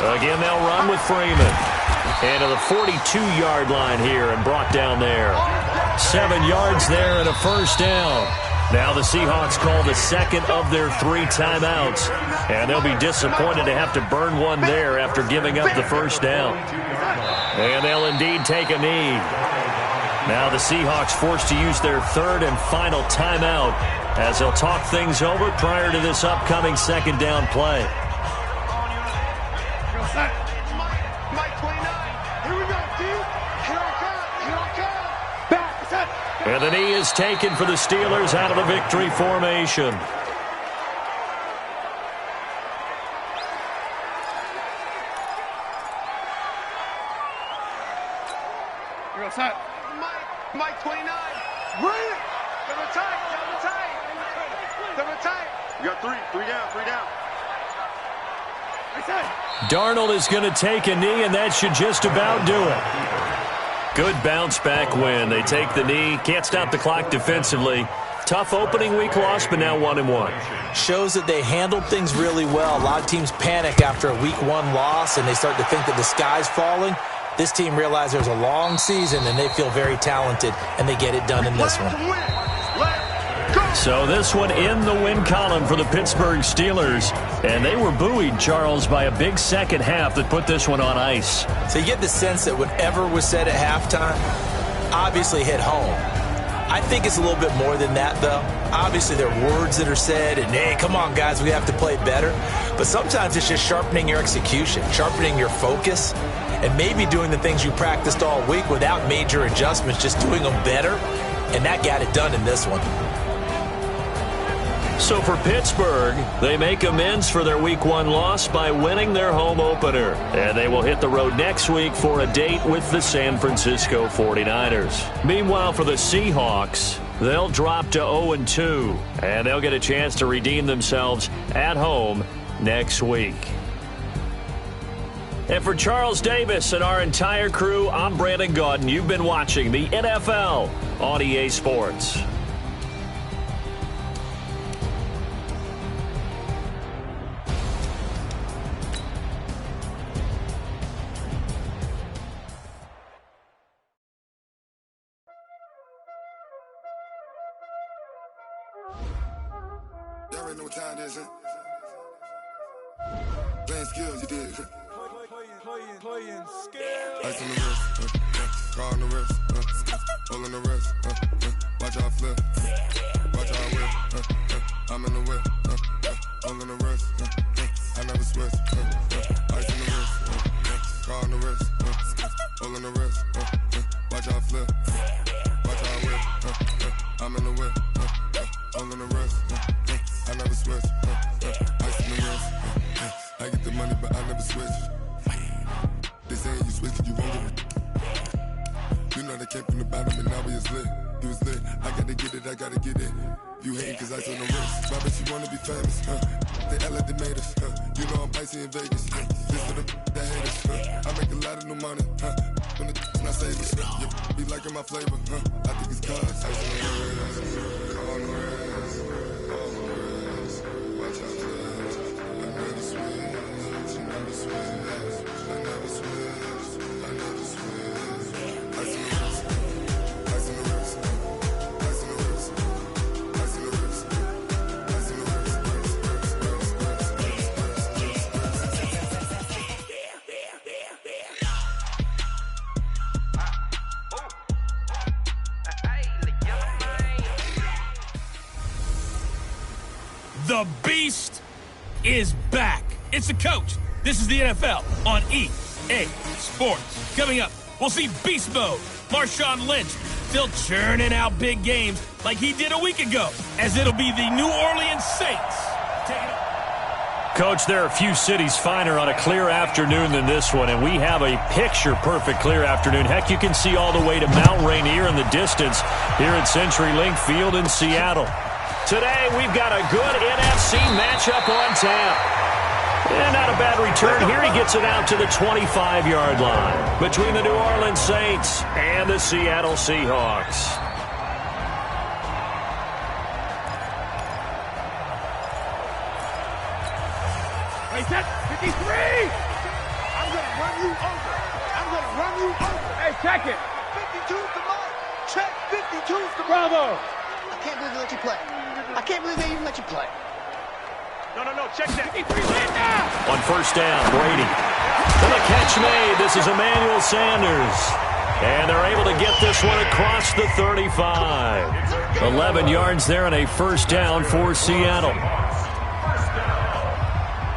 Again, they'll run with Freeman. And to the 42-yard line here and brought down there. 7 yards there and a 1st down. Now the Seahawks call the second of their 3 timeouts, and they'll be disappointed to have to burn one there after giving up the first down. And they'll indeed take a knee. Now the Seahawks forced to use their 3rd and final timeout as they'll talk things over prior to this upcoming second down play. And the knee is taken for the Steelers out of the victory formation. You're outside. Mike 29. Bring it. Double tight. Double tight. You got 3 down. Darnold is going to take a knee, and that should just about do it. Good bounce-back win. They take the knee. Can't stop the clock defensively. Tough opening week loss, but now 1-1. Shows that they handled things really well. A lot of teams panic after a week 1 loss, and they start to think that the sky's falling. This team realized there's a long season, and they feel very talented, and they get it done in this one. So this one in the win column for the Pittsburgh Steelers. And they were buoyed, Charles, by a big second half that put this one on ice. So you get the sense that whatever was said at halftime obviously hit home. I think it's a little bit more than that, though. Obviously, there are words that are said, and, hey, come on, guys, we have to play better. But sometimes it's just sharpening your execution, sharpening your focus, and maybe doing the things you practiced all week without major adjustments, just doing them better. And that got it done in this one. So for Pittsburgh, they make amends for their Week 1 loss by winning their home opener. And they will hit the road next week for a date with the San Francisco 49ers. Meanwhile, for the Seahawks, they'll drop to 0-2. And they'll get a chance to redeem themselves at home next week. And for Charles Davis and our entire crew, I'm Brandon Gaudin. You've been watching the NFL on EA Sports. Y'all already know what time it is, huh? Playing skills, you did. Playing skills. Ice on the wrist, car on the wrist, hole in the wrist, watch out flip, watch out whip, I'm in the whip, hole in the wrist, I never switch, ice on the wrist, car on the wrist, hole in the wrist, watch out flip, watch out whip, I'm in the whip, hole in the wrist, I never switch, ice in the wrist, I get the money but I never switch. They saying you switch it, you won't get it. You know they came from the bottom and now we is lit. You was lit, I gotta get it, I gotta get it. You hating cause ice on the wrist. My bitch, you wanna be famous, They act like they made us, You know I'm icy in Vegas, This for the that hate us, I make a lot of new money, When the not savings, Be liking my flavor, I think it's cause ice on the wrist, on the wrist, on the wrist. Watch out for this, I never switch, I never switch. I never switch, I never switch. Ice in the wrist, ice in the wrist, ice in the wrist, ice in the wrist, ice in the wrist, The Beast is back. It's the coach. This is the NFL on EA Sports. Coming up, we'll see Beast Mode. Marshawn Lynch still churning out big games like he did a week ago, as it'll be the New Orleans Saints. Take it up. Coach, there are a few cities finer on a clear afternoon than this one, and we have a picture-perfect clear afternoon. Heck, you can see all the way to Mount Rainier in the distance here at CenturyLink Field in Seattle. Today, we've got a good NFC matchup on tap. And not a bad return here. He gets it out to the 25-yard line between the New Orleans Saints and the Seattle Seahawks. Hey, set 53! I'm going to run you over. I'm going to run you over. Hey, check it. 52's the mark. Check 52's the mark. Bravo. can't believe they let you play. I can't believe they even let you play. No, check that. On first down, Brady. And the catch made. This is Emmanuel Sanders. And they're able to get this one across the 35. 11 yards there and a first down for Seattle.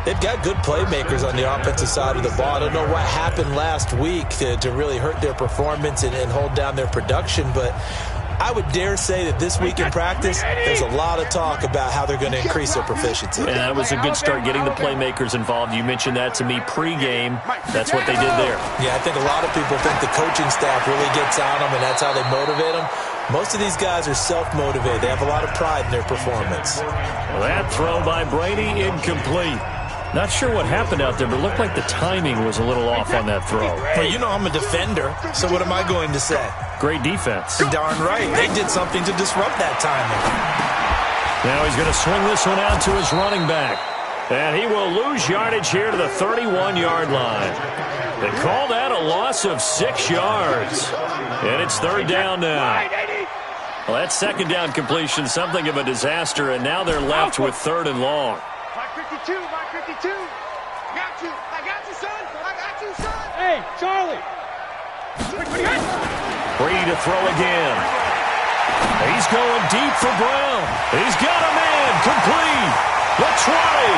They've got good playmakers on the offensive side of the ball. I don't know what happened last week to really hurt their performance and hold down their production, but I would dare say that this week in practice, there's a lot of talk about how they're going to increase their proficiency. And that was a good start getting the playmakers involved. You mentioned that to me pregame. That's what they did there. Yeah, I think a lot of people think the coaching staff really gets on them, and that's how they motivate them. Most of these guys are self-motivated. They have a lot of pride in their performance. Well, that throw by Brady, incomplete. Not sure what happened out there, but it looked like the timing was a little off on that throw. Well, you know I'm a defender, so what am I going to say? Great defense. Darn right. They did something to disrupt that timing. Now he's going to swing this one out to his running back. And he will lose yardage here to the 31-yard line. They call that a loss of 6 yards. And it's third down now. Well, that second down completion, something of a disaster, and now they're left with third and long. Mike 52. I got you, son. Hey, Charlie. Brady to throw again. He's going deep for Brown. He's got a man. Complete. The 20.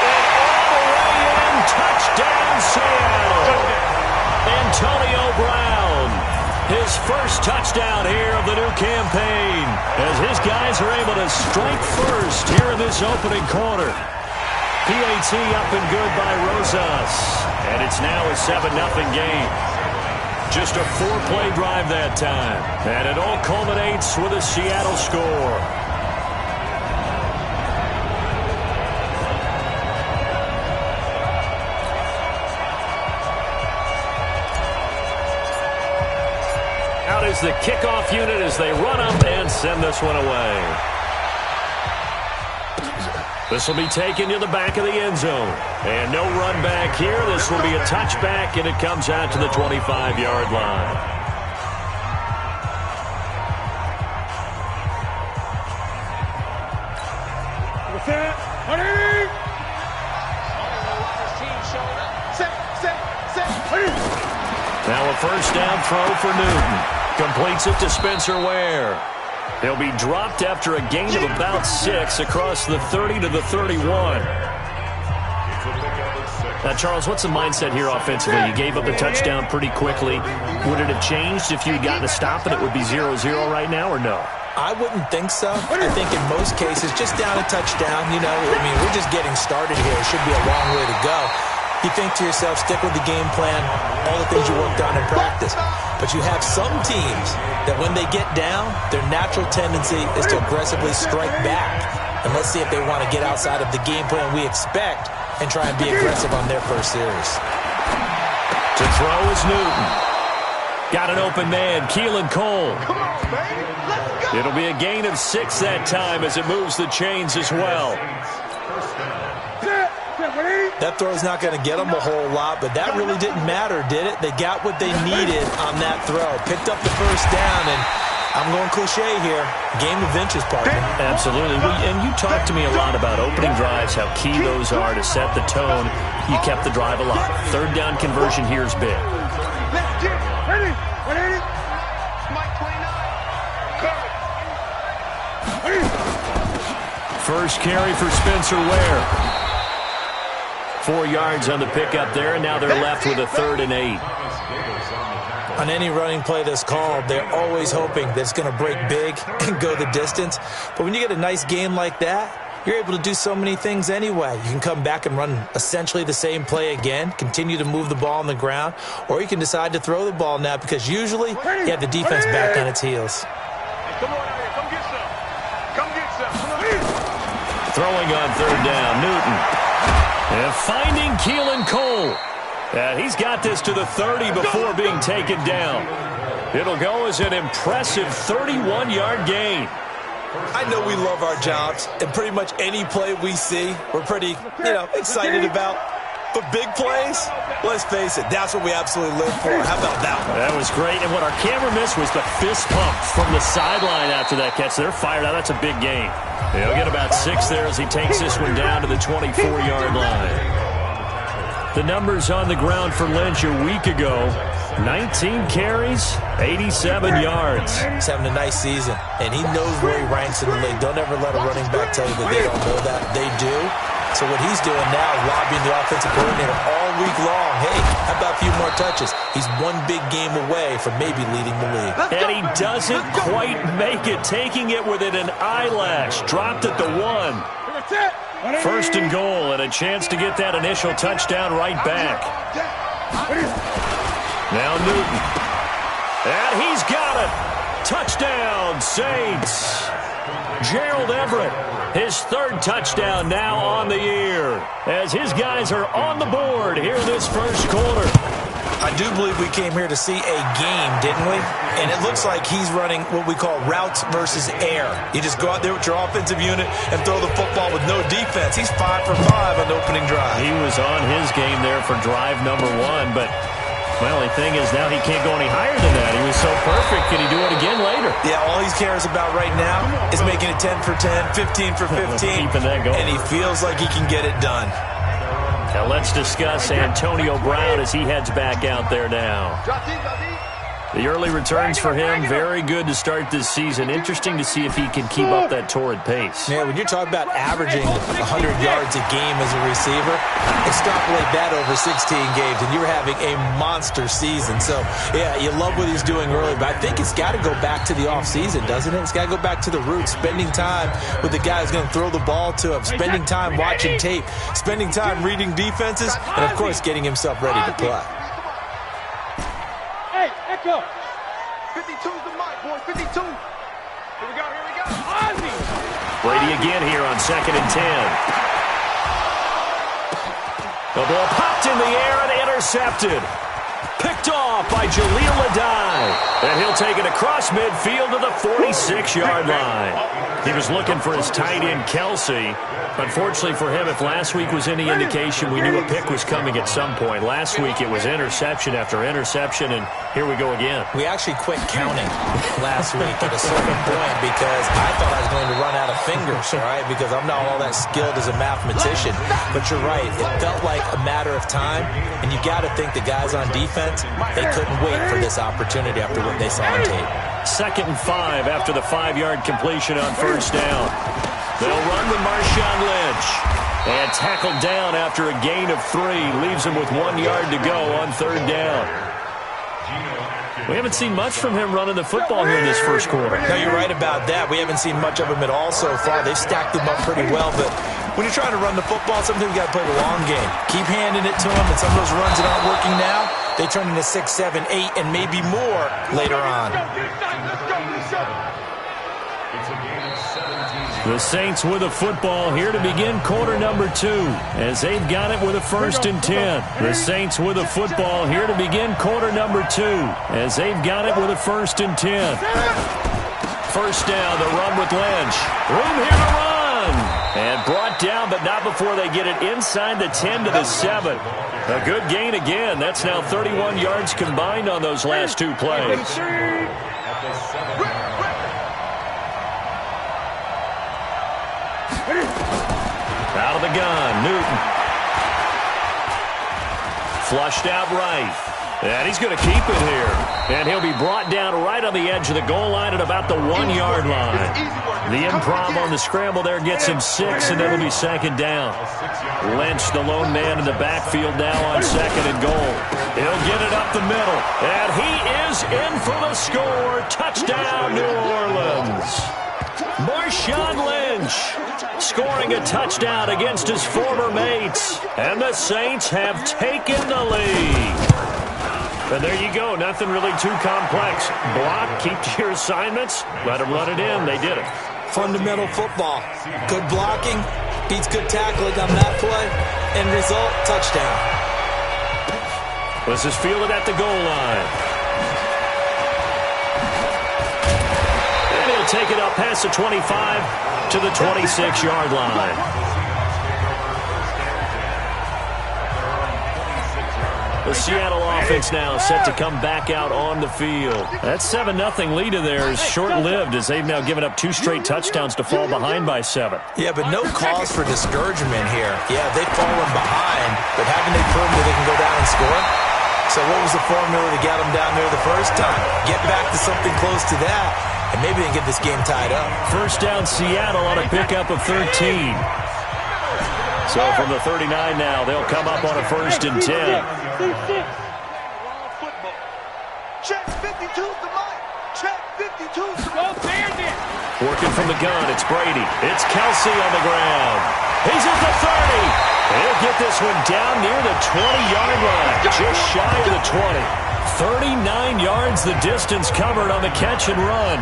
And all the way in. Touchdown, Seattle. Antonio Brown. His first touchdown here of the new campaign as his guys are able to strike first here in this opening quarter. PAT up and good by Rosas. And it's now a 7-0 game. Just a 4-play drive that time. And it all culminates with a Seattle score. Out is the kickoff unit as they run up and send this one away. This will be taken to the back of the end zone. And no run back here. This will be a touchback, and it comes out to the 25-yard line. Now a first down throw for Newton. Completes it to Spencer Ware. He'll be dropped after a gain of about 6 across the 30 to the 31. Now, Charles, what's the mindset here offensively? You gave up a touchdown pretty quickly. Would it have changed if you had gotten a stop and it would be 0-0 right now, or no? I wouldn't think so. I think in most cases, just down a touchdown, you know, I mean, we're just getting started here. It should be a long way to go. You think to yourself, stick with the game plan, all the things you worked on in practice. But you have some teams that when they get down, their natural tendency is to aggressively strike back. And let's see if they want to get outside of the game plan we expect and try and be aggressive on their first series. To throw is Newton. Got an open man, Keelan Cole. It'll be a gain of 6 that time as it moves the chains as well. That throw's not going to get them a whole lot, but that really didn't matter, did it? They got what they needed on that throw. Picked up the first down, and I'm going cliche here. Game of inches, partner. Absolutely. And you talked to me a lot about opening drives, how key those are to set the tone. You kept the drive alive. Third down conversion here is big. First carry for Spencer Ware. 4 yards on the pickup there, and now they're left with a 3rd and 8. On any running play that's called, they're always hoping that it's going to break big and go the distance. But when you get a nice game like that, you're able to do so many things anyway. You can come back and run essentially the same play again, continue to move the ball on the ground, or you can decide to throw the ball now because usually you have the defense back on its heels. Come on out here. Come get some. Come get some. Throwing on 3rd down, Newton. And finding Keelan Cole. And he's got this to the 30 before being taken down. It'll go as an impressive 31-yard gain. I know we love our jobs, and pretty much any play we see, we're pretty, excited about. But big plays, let's face it, that's what we absolutely live for. How about that one? That was great. And what our camera missed was the fist pump from the sideline after that catch. They're fired out. That's a big gain. He'll get about 6 there as he takes this one down to the 24-yard line. The numbers on the ground for Lynch a week ago. 19 carries, 87 yards. He's having a nice season, and he knows where he ranks in the league. Don't ever let a running back tell you that they don't know that. They do. So what he's doing now, lobbying the offensive coordinator all week long. Hey, how about a few more touches? He's one big game away from maybe leading the league. And he doesn't quite make it, taking it within an eyelash. Dropped at the 1. First and goal, and a chance to get that initial touchdown right back. Now Newton. And he's got it. Touchdown, Saints. Gerald Everett, his 3rd touchdown now on the year, as his guys are on the board here in this first quarter. I do believe we came here to see a game, didn't we? And it looks like he's running what we call routes versus air. You just go out there with your offensive unit and throw the football with no defense. He's 5 for 5 on the opening drive. He was on his game there for drive number 1, but well, the thing is now he can't go any higher than that. He was so perfect. Can he do it again later? Yeah, all he cares about right now is making it 10 for 10, 15 for 15. Keeping that going. And he feels like he can get it done. Now let's discuss Antonio Brown as he heads back out there now. The early returns for him, very good to start this season. Interesting to see if he can keep up that torrid pace. Yeah, when you're talking about averaging 100 yards a game as a receiver, extrapolate that over 16 games, and you're having a monster season. So, yeah, you love what he's doing early, but I think it's got to go back to the offseason, doesn't it? It's got to go back to the roots, spending time with the guy who's going to throw the ball to him, spending time watching tape, spending time reading defenses, and, of course, getting himself ready to play. Hey, Echo. 52's the mic, boys. 52. Here we go. Ozzy. Brady again here on 2nd and 10. The ball popped in the air and intercepted. Picked off by Jaleel Adai. And he'll take it across midfield to the 46-yard line. He was looking for his tight end, Kelsey. Unfortunately for him, if last week was any indication, we knew a pick was coming at some point. Last week it was interception after interception, and here we go again. We actually quit counting last week at a certain point because I thought I was going to run out of fingers, all right, because I'm not all that skilled as a mathematician. But you're right. It felt like a matter of time, and you got to think the guys on defense, they couldn't wait for this opportunity after what they saw on tape. 2nd and 5 after the 5-yard completion on first down. They'll run with Marshawn Lynch. And tackled down after a gain of 3. Leaves him with 1 yard to go on 3rd down. We haven't seen much from him running the football here in this first quarter. No, you're right about that. We haven't seen much of him at all so far. They've stacked him up pretty well, but when you're trying to run the football, sometimes you got to play the long game. Keep handing it to him, and some of those runs that aren't working now, they turn into 6, 7, 8, and maybe more later on. The Saints with a football here to begin quarter number 2 as they've got it with a 1st and 10. The Saints with a football here to begin quarter number 2 as they've got it with a 1st and 10. First down, the run with Lynch. Room here to run. And brought down, but not before they get it inside the 10 to the 7. A good gain again. That's now 31 yards combined on those last 2 plays. Out of the gun, Newton. Flushed out right. And he's going to keep it here. And he'll be brought down right on the edge of the goal line at about the 1-yard line. The improv on the scramble there gets him 6, and it'll be 2nd down. Lynch, the lone man in the backfield now on 2nd and goal. He'll get it up the middle. And he is in for the score. Touchdown, New Orleans. Marshawn Lynch scoring a touchdown against his former mates. And the Saints have taken the lead. And there you go. Nothing really too complex. Block, keep to your assignments, let them run it in. They did it. Fundamental football. Good blocking beats good tackling on that play. End result, touchdown. Let's just feel it at the goal line. And he'll take it up past the 25 to the 26-yard line. The Seattle offense now set to come back out on the field. That 7-0 lead of theirs short-lived as they've now given up 2 straight touchdowns to fall behind by 7. Yeah, but no cause for discouragement here. Yeah, they've fallen behind, but haven't they proven that they can go down and score? So what was the formula that got them down there the first time? Get back to something close to that, and maybe they can get this game tied up. First down, Seattle on a pickup of 13. So from the 39 now, they'll come up on a 1st and 10. Check 52's the mic. Check 52's the mic. Working from the gun, it's Brady. It's Kelsey on the ground. He's at the 30. He'll get this one down near the 20-yard line, just shy of the 20. 39 yards the distance covered on the catch and run.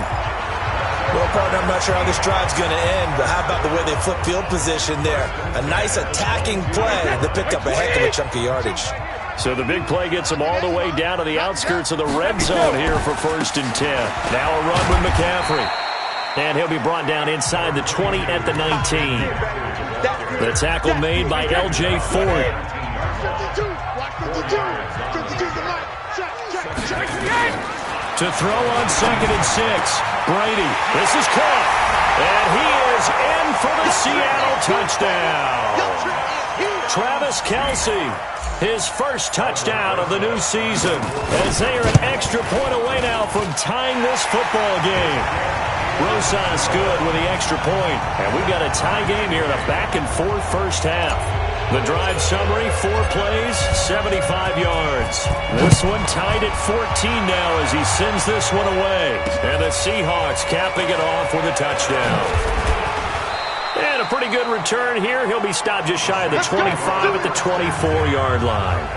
Well, partner, I'm not sure how this drive's going to end, but how about the way they flip field position there? A nice attacking play to pick up a heck of a chunk of yardage. So the big play gets them all the way down to the outskirts of the red zone here for 1st and 10. Now a run with McCaffrey. And he'll be brought down inside the 20 at the 19. The tackle made by L.J. Ford. 52. Watch 52. 52's the mic. Check. To throw on 2nd and 6. Brady, this is caught. And he is in for the Seattle touchdown. Travis Kelsey, his first touchdown of the new season, as they are an extra point away now from tying this football game. Rosas good with the extra point, and we've got a tie game here in a back-and-forth first half. The drive summary, 4 plays, 75 yards. This one tied at 14 now as he sends this one away. And the Seahawks capping it off with a touchdown. And a pretty good return here. He'll be stopped just shy of the 25 at the 24-yard line.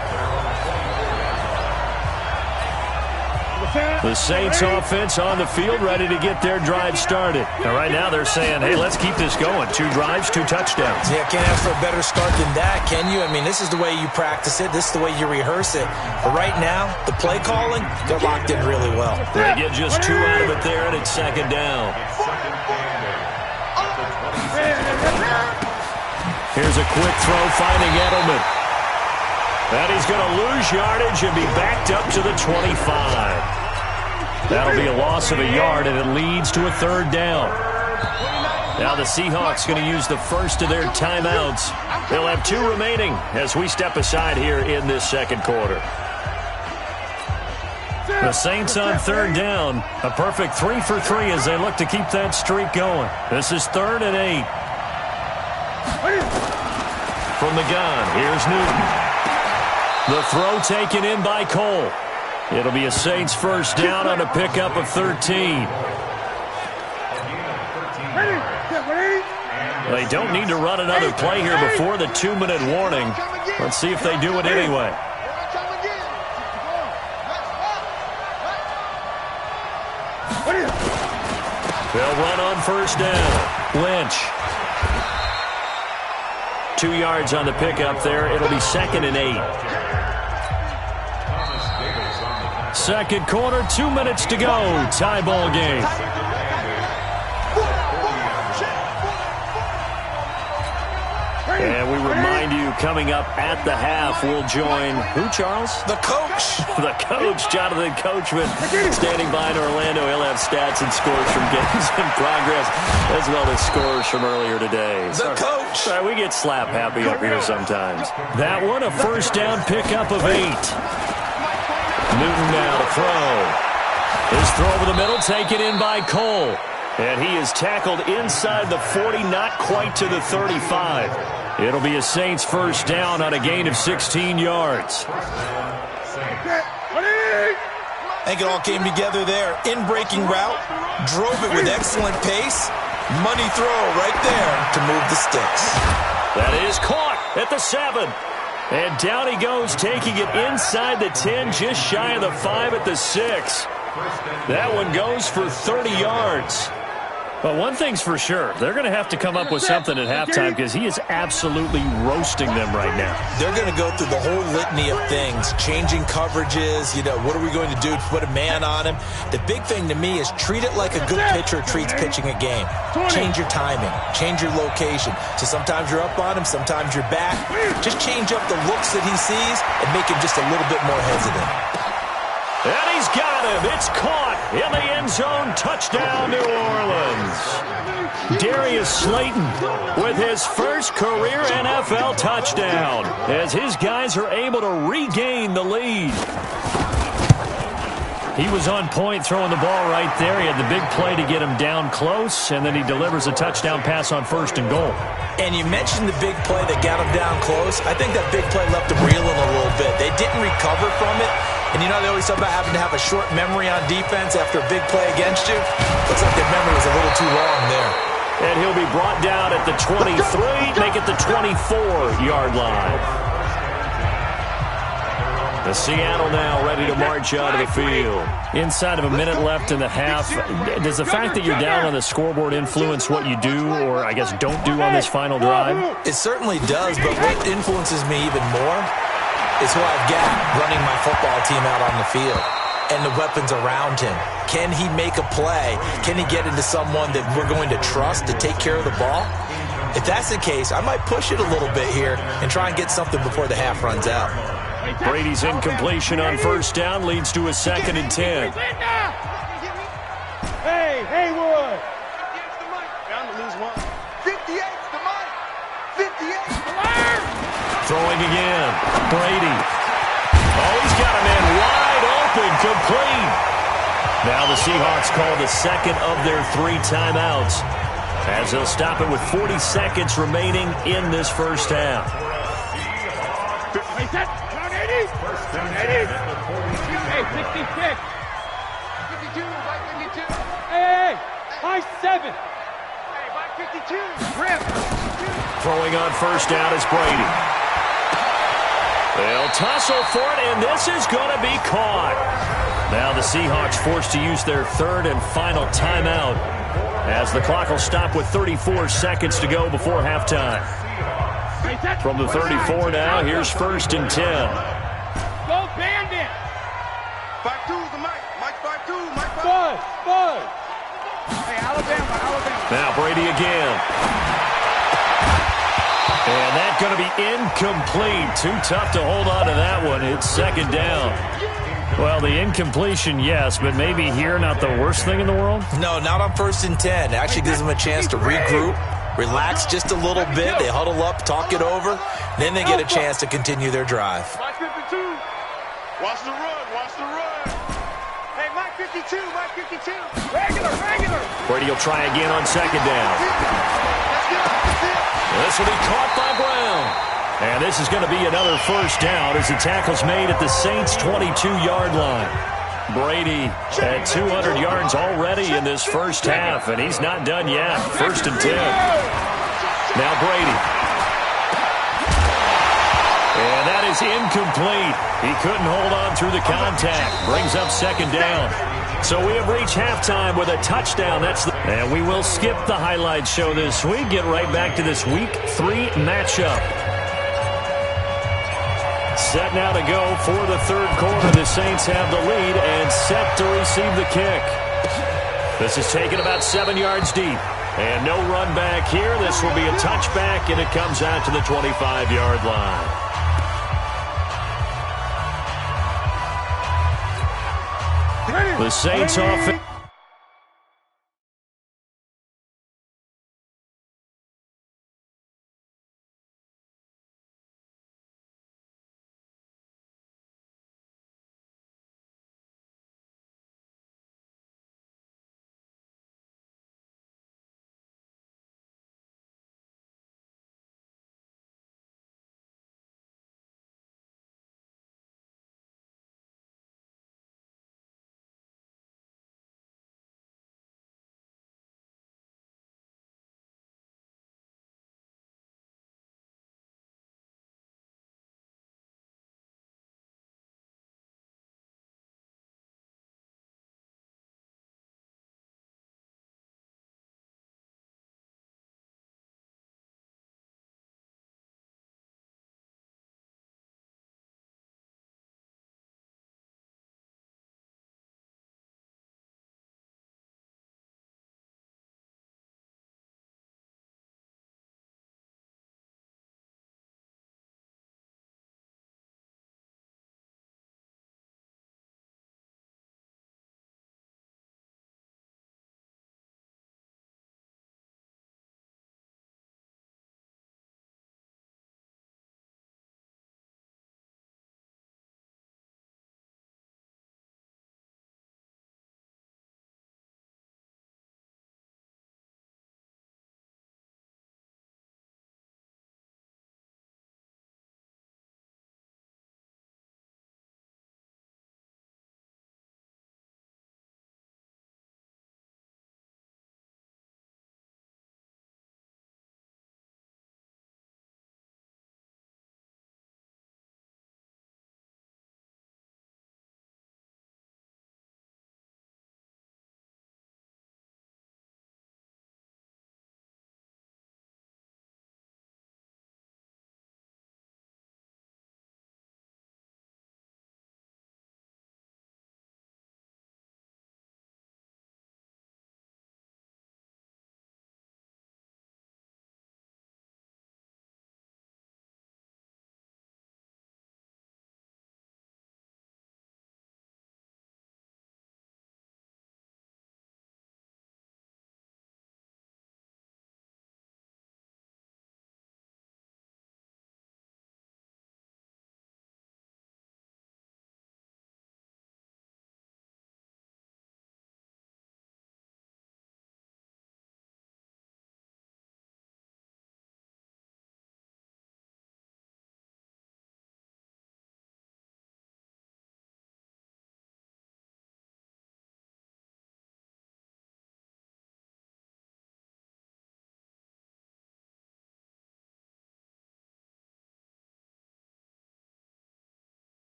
The Saints offense on the field ready to get their drive started. And right now they're saying, hey, let's keep this going. 2 drives, 2 touchdowns. Yeah, can't ask for a better start than that, can you? I mean, this is the way you practice it. This is the way you rehearse it. But right now, the play calling, they're locked in really well. They get just 2 out of it there, and it's 2nd down. Here's a quick throw finding Edelman. And he's going to lose yardage and be backed up to the 25. That'll be a loss of a yard, and it leads to a 3rd down. Now the Seahawks going to use the first of their timeouts. They'll have 2 remaining as we step aside here in this 2nd quarter. The Saints on 3rd down. A perfect 3 for 3 as they look to keep that streak going. This is 3rd and 8. From the gun, here's Newton. The throw taken in by Cole. It'll be a Saints first down on a pickup of 13. They don't need to run another play here before the 2-minute warning. Let's see if they do it anyway. They'll run on first down. Lynch. 2 yards on the pickup there. It'll be 2nd and 8. 2nd quarter, 2 minutes to go. Tie ball game. And we remind you, coming up at the half, we'll join who, Charles? The coach. The coach, Jonathan Coachman, standing by in Orlando. He'll have stats and scores from games in progress, as well as scores from earlier today. The coach. Sorry, we get slap happy up here sometimes. That one, a first down pickup of 8. Newton now to throw. His throw over the middle, taken in by Cole. And he is tackled inside the 40, not quite to the 35. It'll be a Saints first down on a gain of 16 yards. I think it all came together there. In-breaking route, drove it with excellent pace. Money throw right there to move the sticks. That is caught at the 7. And down he goes, taking it inside the 10, just shy of the 5 at the 6. That one goes for 30 yards. But one thing's for sure, they're going to have to come up with something at halftime because he is absolutely roasting them right now. They're going to go through the whole litany of things, changing coverages, what are we going to do to put a man on him? The big thing to me is treat it like a good pitcher treats pitching a game. Change your timing, change your location. So sometimes you're up on him, sometimes you're back. Just change up the looks that he sees and make him just a little bit more hesitant. And he's got him. It's caught in the end zone. Touchdown, New Orleans. Darius Slayton with his first career NFL touchdown as his guys are able to regain the lead. He was on point throwing the ball right there. He had the big play to get him down close, and then he delivers a touchdown pass on 1st and goal. And you mentioned the big play that got him down close. I think that big play left him reeling a little bit. They didn't recover from it. And they always talk about having to have a short memory on defense after a big play against you. Looks like their memory was a little too long there. And he'll be brought down at the 23, make it the 24-yard line. The Seattle now ready to march out of the field. Inside of a minute left in the half, does the fact that you're down on the scoreboard influence what you do or, I guess, don't do on this final drive? It certainly does, but what influences me even more is who I've got running my football team out on the field and the weapons around him. Can he make a play? Can he get into someone that we're going to trust to take care of the ball? If that's the case, I might push it a little bit here and try and get something before the half runs out. Brady's incompletion on 1st down leads to a 2nd and 10. Hey, Haywood. 58's the mic. Bound to lose one. 58's the mic. 58's the mic. Throwing again. Brady. Oh, he's got a man wide open, complete. Now the Seahawks call the 2nd of their 3 timeouts as they'll stop it with 40 seconds remaining in this 1st half. Hey, set. Down 80. Down 80. Hey, 66. 52. Right 52. Hey, high 7. Hey, right 52. Rip. Throwing on 1st down is Brady. They'll tussle for it, and this is going to be caught. Now the Seahawks forced to use their 3rd and final timeout as the clock will stop with 34 seconds to go before halftime. From the 34 now, here's 1st and 10. Go Bandit! 5-2's the mic. Mike 5-2. Mike 5. Buzz. Hey, Alabama. Now Brady again. And that's going to be incomplete. Too tough to hold on to that one. It's 2nd down. Well, the incompletion, yes, but maybe here not the worst thing in the world? No, not on 1st and 10. It actually gives them a chance to regroup, relax just a little bit. They huddle up, talk it over. Then they get a chance to continue their drive. Mike 52. Watch the run. Watch the run. Hey, Mike 52. Mike 52. Regular. Brady will try again on 2nd down. This will be caught by Brown. And this is going to be another 1st down as the tackle's made at the Saints' 22-yard line. Brady at 200 yards already in this 1st half, and he's not done yet. 1st and 10. Now Brady. And that is incomplete. He couldn't hold on through the contact. Brings up 2nd down. So we have reached halftime with a touchdown. And we will skip the highlight show this week. Get right back to this Week 3 matchup. Set now to go for the 3rd quarter. The Saints have the lead and set to receive the kick. This is taken about 7 yards deep. And no run back here. This will be a touchback, and it comes out to the 25-yard line. The Saints offense.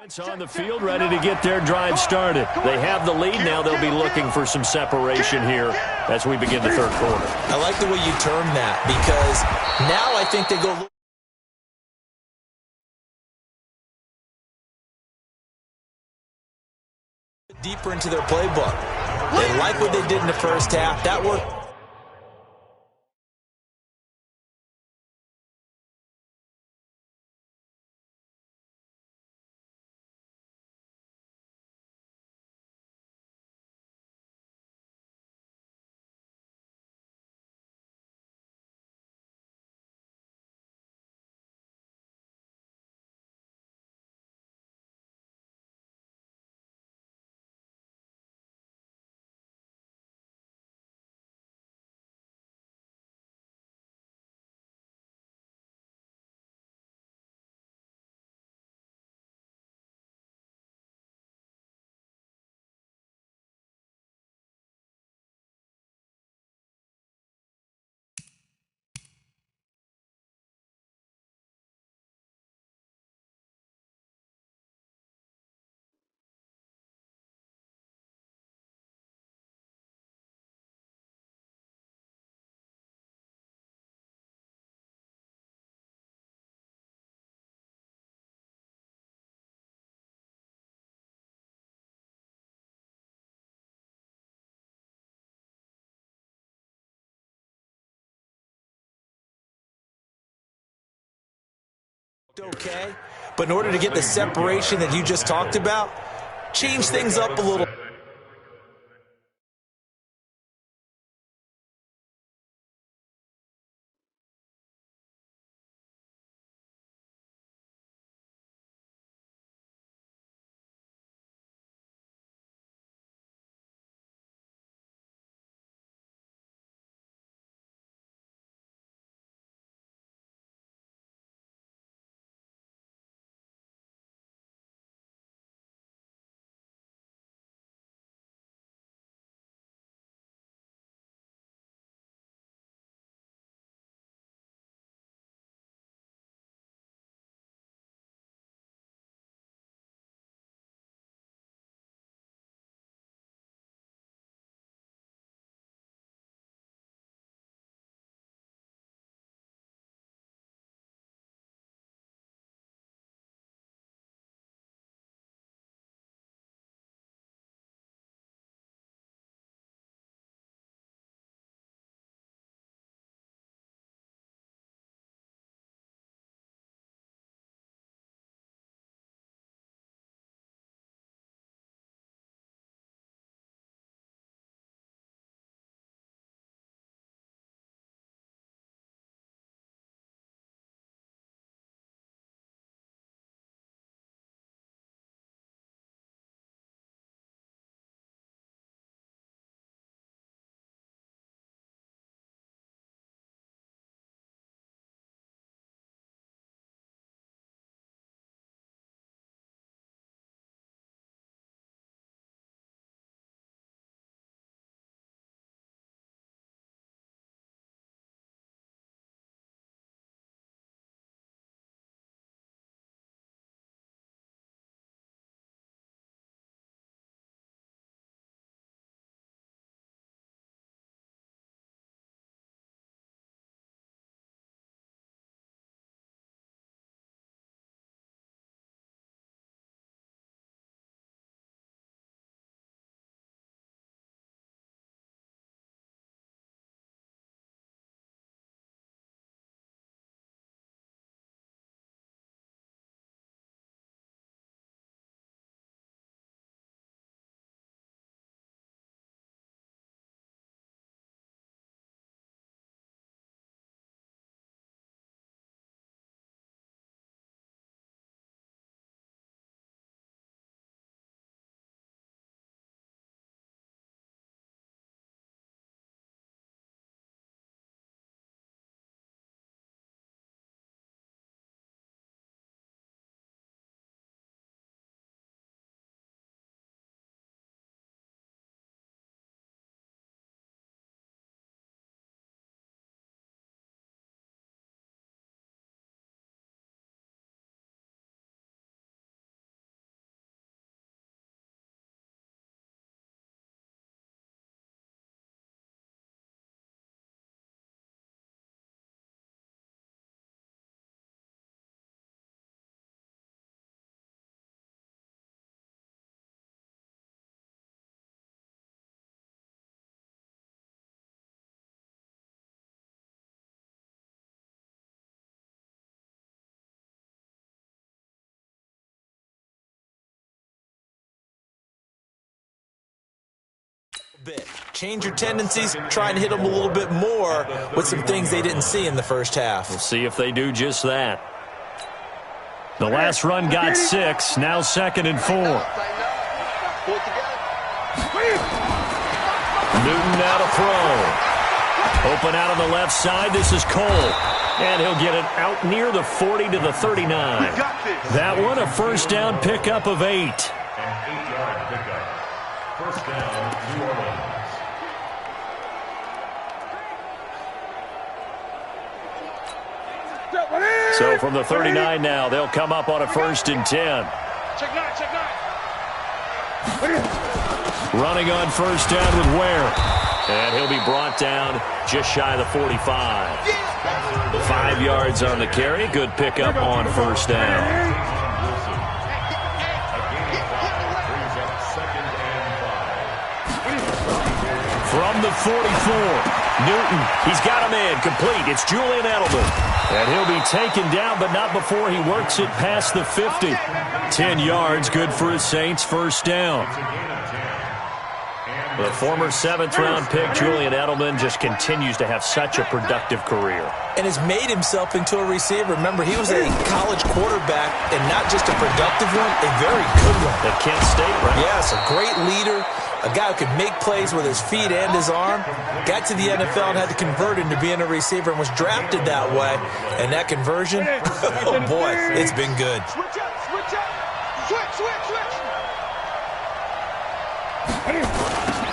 It's on the field, ready to get their drive started. They have the lead. Now they'll be looking for some separation here as we begin the third quarter. I like the way you term that, because now I think they go deeper into their playbook. They like what they did in the first half. That worked. Okay, but in order to get the separation that you just talked about, change things up a little. bit. Change your tendencies, try and hit them a little bit more with some things they didn't see in the first half. We'll see if they do just that. The last run got 6, now 2nd and 4. Newton out of throw. Open out on the left side, this is Cole. And he'll get it out near the 40 to the 39. That one a first down pickup of 8. An 8-yard pickup. First down, New Orleans. So from the 39 now, they'll come up on a 1st and 10. Running on 1st down with Ware. And he'll be brought down just shy of the 45. 5 yards on the carry. Good pickup on 1st down. From the 44, Newton, he's got him in, complete. It's Julian Edelman. And he'll be taken down, but not before he works it past the 50. 10 yards, good for his Saints, 1st down. The former 7th-round pick, Julian Edelman, just continues to have such a productive career. And has made himself into a receiver. Remember, he was a college quarterback, and not just a productive one, a very good one. At Kent State, right? Yes, a great leader, a guy who could make plays with his feet and his arm. Got to the NFL and had to convert into being a receiver and was drafted that way. And that conversion, oh boy, it's been good. Switch up, switch up. Switch.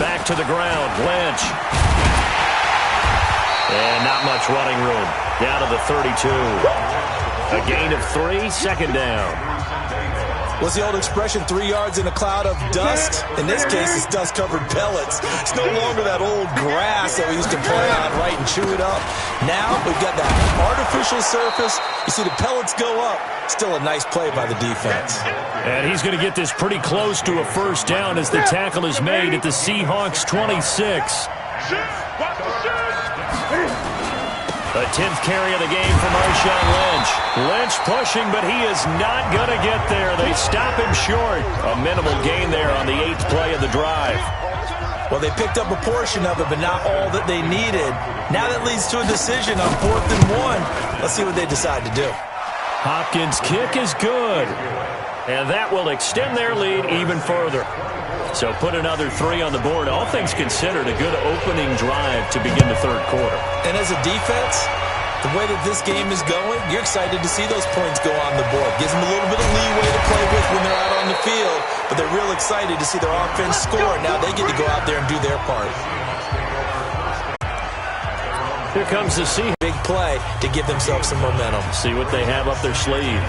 Back to the ground, Lynch. And not much running room. Down to the 32. A gain of 3, 2nd down. What's the old expression, 3 yards in a cloud of dust? In this case, it's dust-covered pellets. It's no longer that old grass that we used to play on, right, and chew it up. Now we've got that artificial surface. You see the pellets go up. Still a nice play by the defense. And he's going to get this pretty close to a 1st down as the tackle is made at the Seahawks 26. The 10th carry of the game for Marshawn Lynch. Lynch pushing, but he is not going to get there. They stop him short. A minimal gain there on the 8th play of the drive. Well, they picked up a portion of it, but not all that they needed. Now that leads to a decision on 4th and 1. Let's see what they decide to do. Hopkins' kick is good. And that will extend their lead even further. So put another 3 on the board. All things considered, a good opening drive to begin the 3rd quarter. And as a defense, the way that this game is going, you're excited to see those points go on the board. Gives them a little bit of leeway to play with when they're out on the field, but they're real excited to see their offense score. Now they get to go out there and do their part. Here comes the Seahawks. Big play to give themselves some momentum. See what they have up their sleeve.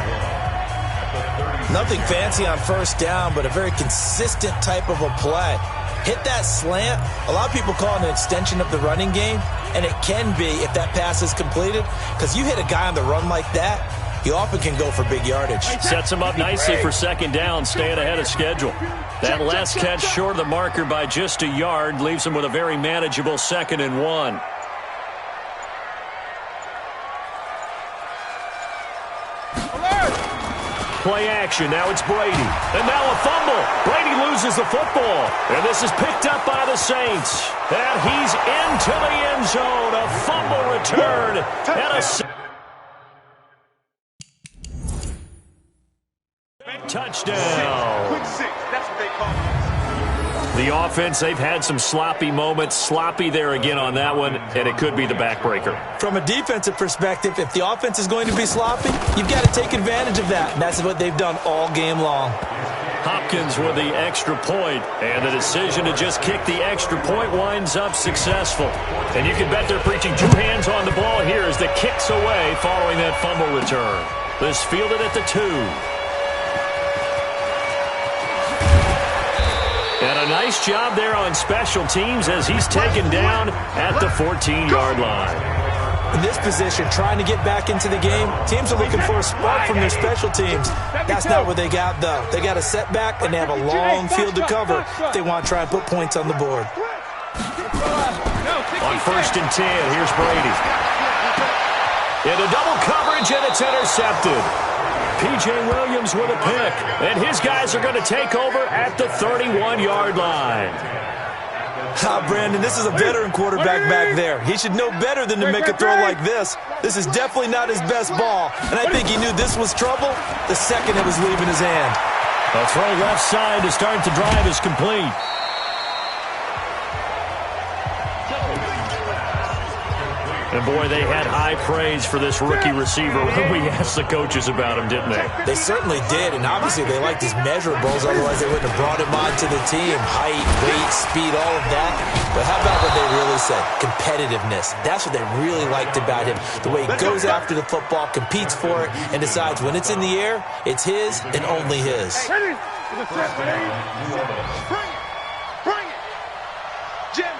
Nothing fancy on 1st down, but a very consistent type of a play. Hit that slant. A lot of people call it an extension of the running game, and it can be if that pass is completed, because you hit a guy on the run like that, he often can go for big yardage. Sets him up nicely for 2nd down, staying ahead of schedule. That last catch short of the marker by just a yard leaves him with a very manageable 2nd and 1. Play action. Now it's Brady. And now a fumble. Brady loses the football. And this is picked up by the Saints. And he's into the end zone. A fumble return. And a touchdown. Quick 6. That's what they call it. The offense, they've had some sloppy moments. Sloppy there again on that one, and it could be the backbreaker. From a defensive perspective, if the offense is going to be sloppy, you've got to take advantage of that, and that's what they've done all game long. Hopkins with the extra point, and the decision to just kick the extra point winds up successful. And you can bet they're preaching 2 hands on the ball here as the kick's away following that fumble return. This fielded at the 2. And a nice job there on special teams as he's taken down at the 14-yard line. In this position, trying to get back into the game, teams are looking for a spark from their special teams. That's not what they got, though. They got a setback, and they have a long field to cover if they want to try and put points on the board. On 1st and 10, here's Brady. Into double coverage, and it's intercepted. P.J. Williams with a pick, and his guys are going to take over at the 31-yard line. Brandon, this is a veteran quarterback back there. He should know better than to make a throw like this. This is definitely not his best ball, and I think he knew this was trouble the second it was leaving his hand. A throw left side to start the drive is complete. And, boy, they had high praise for this rookie receiver when we asked the coaches about him, didn't they? They certainly did, and obviously they liked his measurables. Otherwise, they wouldn't have brought him onto the team. Height, weight, speed, all of that. But how about what they really said? Competitiveness. That's what they really liked about him. The way he goes after the football, competes for it, and decides when it's in the air, it's his and only his. Bring it. Bring it. Jam.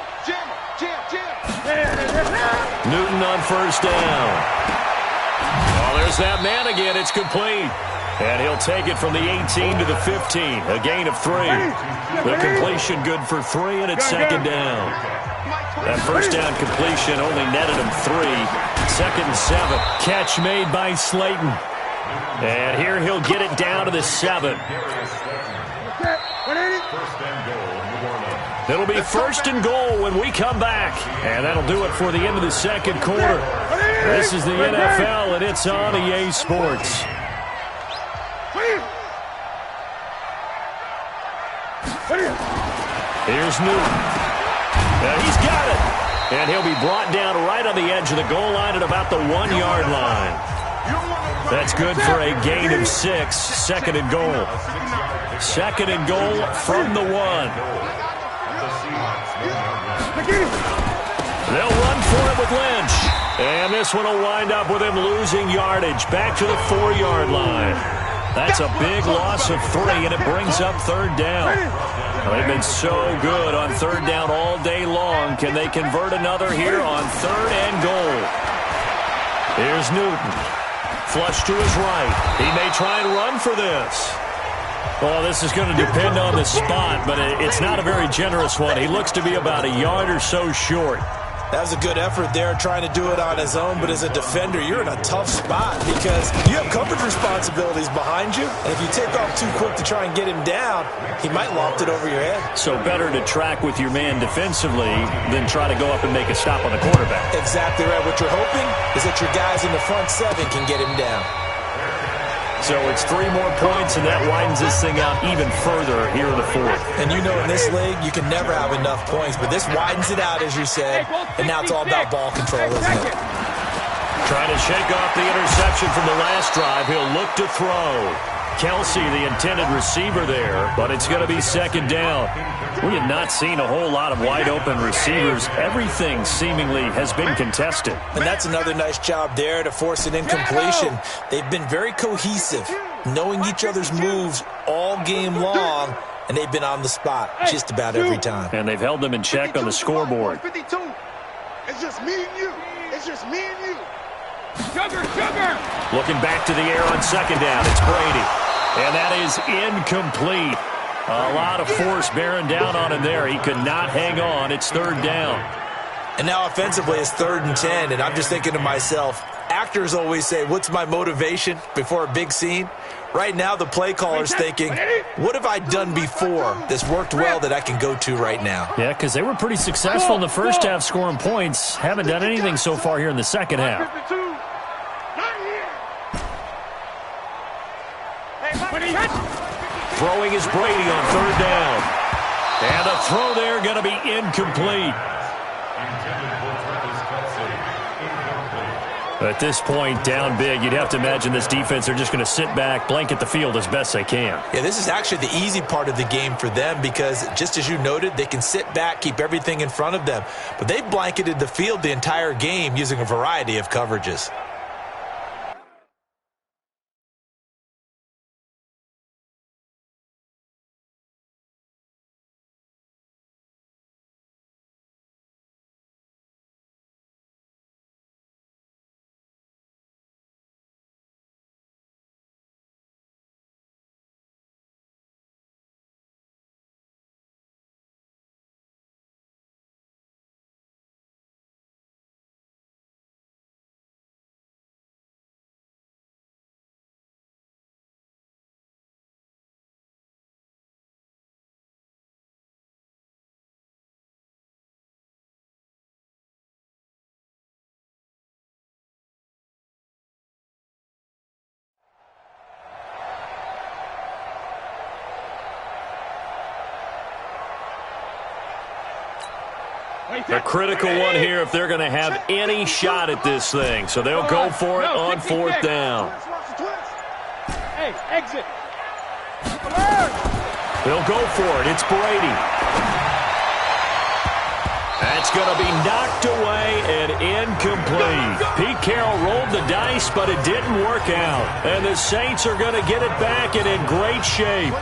Newton on first down. Oh, there's that man again. It's complete. And he'll take it from the 18 to the 15. A gain of 3. The completion good for 3, and it's second down. That first down completion only netted him 3. Second and 7. Catch made by Slayton. And here he'll get it down to the 7. It'll be first and goal when we come back. And that'll do it for the end of the second quarter. This is the NFL, and it's on EA Sports. Here's Newton. He's got it. And he'll be brought down right on the edge of the goal line at about the 1-yard line. That's good for a gain of 6. Second and goal. Second and goal from the 1. They'll run for it with Lynch. And this one will wind up with him losing yardage back to the 4-yard line. That's a big loss of 3, and it brings up third down. They've been so good on third down all day long. Can they convert another here on third and goal? Here's Newton. Flush to his right. He may try and run for this. Well, this is going to depend on the spot, but it's not a very generous one. He looks to be about a yard or so short. That was a good effort there, trying to do it on his own. But as a defender, you're in a tough spot because you have coverage responsibilities behind you. And if you take off too quick to try and get him down, he might loft it over your head. So better to track with your man defensively than try to go up and make a stop on the quarterback. Exactly right. What you're hoping is that your guys in the front 7 can get him down. So it's 3 more points, and that widens this thing out even further here in the 4th. And you know in this league, you can never have enough points, but this widens it out, as you said, and now it's all about ball control, isn't it? Trying to shake off the interception from the last drive. He'll look to throw. Kelsey, the intended receiver there, but it's going to be second down. We have not seen a whole lot of wide-open receivers. Everything seemingly has been contested. And that's another nice job there to force an incompletion. They've been very cohesive, knowing each other's moves all game long, and they've been on the spot just about every time. And they've held them in check on the scoreboard. 52. It's just me and you. It's just me and you. Sugar! Looking back to the air on second down. It's Brady. And that is incomplete. A lot of force bearing down on him there. He could not hang on. It's third down. And now offensively it's 3rd and 10, and I'm just thinking to myself, actors always say, what's my motivation before a big scene? Right now the play caller's thinking, what have I done before that's worked well that I can go to right now? Yeah, because they were pretty successful in the first half scoring points. Haven't done anything so far here in the second half. Throwing is Brady on third down. And a throw there going to be incomplete. At this point, down big, you'd have to imagine this defense are just going to sit back, blanket the field as best they can. Yeah, this is actually the easy part of the game for them because, just as you noted, they can sit back, keep everything in front of them. But they've blanketed the field the entire game using a variety of coverages. A critical one here if they're going to have any shot at this thing. So they'll go for it on fourth down. Hey, exit. They'll go for it. It's Brady. That's going to be knocked away and incomplete. Pete Carroll rolled the dice, but it didn't work out. And the Saints are going to get it back and in great shape.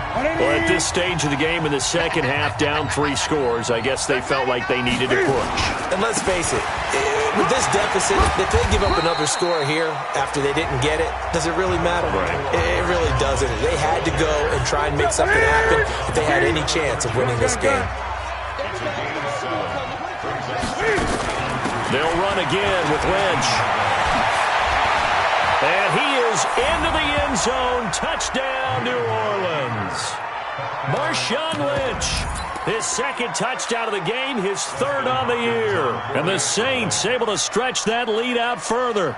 Well, at this stage of the game in the second half, down 3 scores, I guess they felt like they needed to push. And let's face it, with this deficit, if they give up another score here after they didn't get it, does it really matter? Right. It really doesn't. They had to go and try and make something happen if they had any chance of winning this game. They'll run again with Lynch. And he is into the end zone. Touchdown, New Orleans. Marshawn Lynch, his second touchdown of the game, his third on the year. And the Saints able to stretch that lead out further.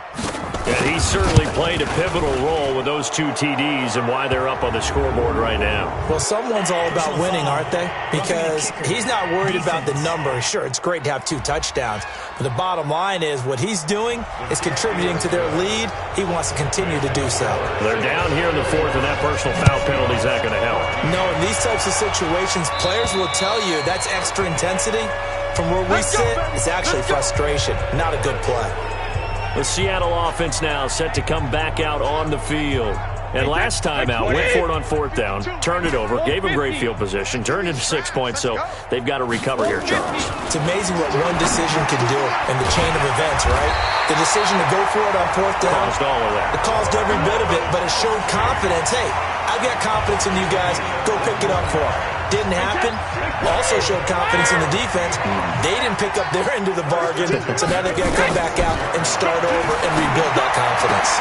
And he certainly played a pivotal role with those 2 TDs and why they're up on the scoreboard right now. Well, someone's all about winning, aren't they? Because he's not worried about the number. Sure, it's great to have 2 touchdowns. But the bottom line is what he's doing is contributing to their lead. He wants to continue to do so. They're down here in the fourth, and that personal foul penalty is not going to help. No, in these types of situations, players will tell you that's extra intensity. From where we sit, it's actually frustration, not a good play. The Seattle offense now set to come back out on the field. And last time out, went for it on fourth down, turned it over, gave them great field position, turned into 6 points, so they've got to recover here, Charles. It's amazing what one decision can do in the chain of events, right? The decision to go for it on fourth down. Caused all of that. It caused every bit of it, but it showed confidence. Hey, I've got confidence in you guys. Go pick it up for them. Didn't happen. Also showed confidence in the defense. They didn't pick up their end of the bargain, so now they've got to come back out and start over and rebuild that confidence.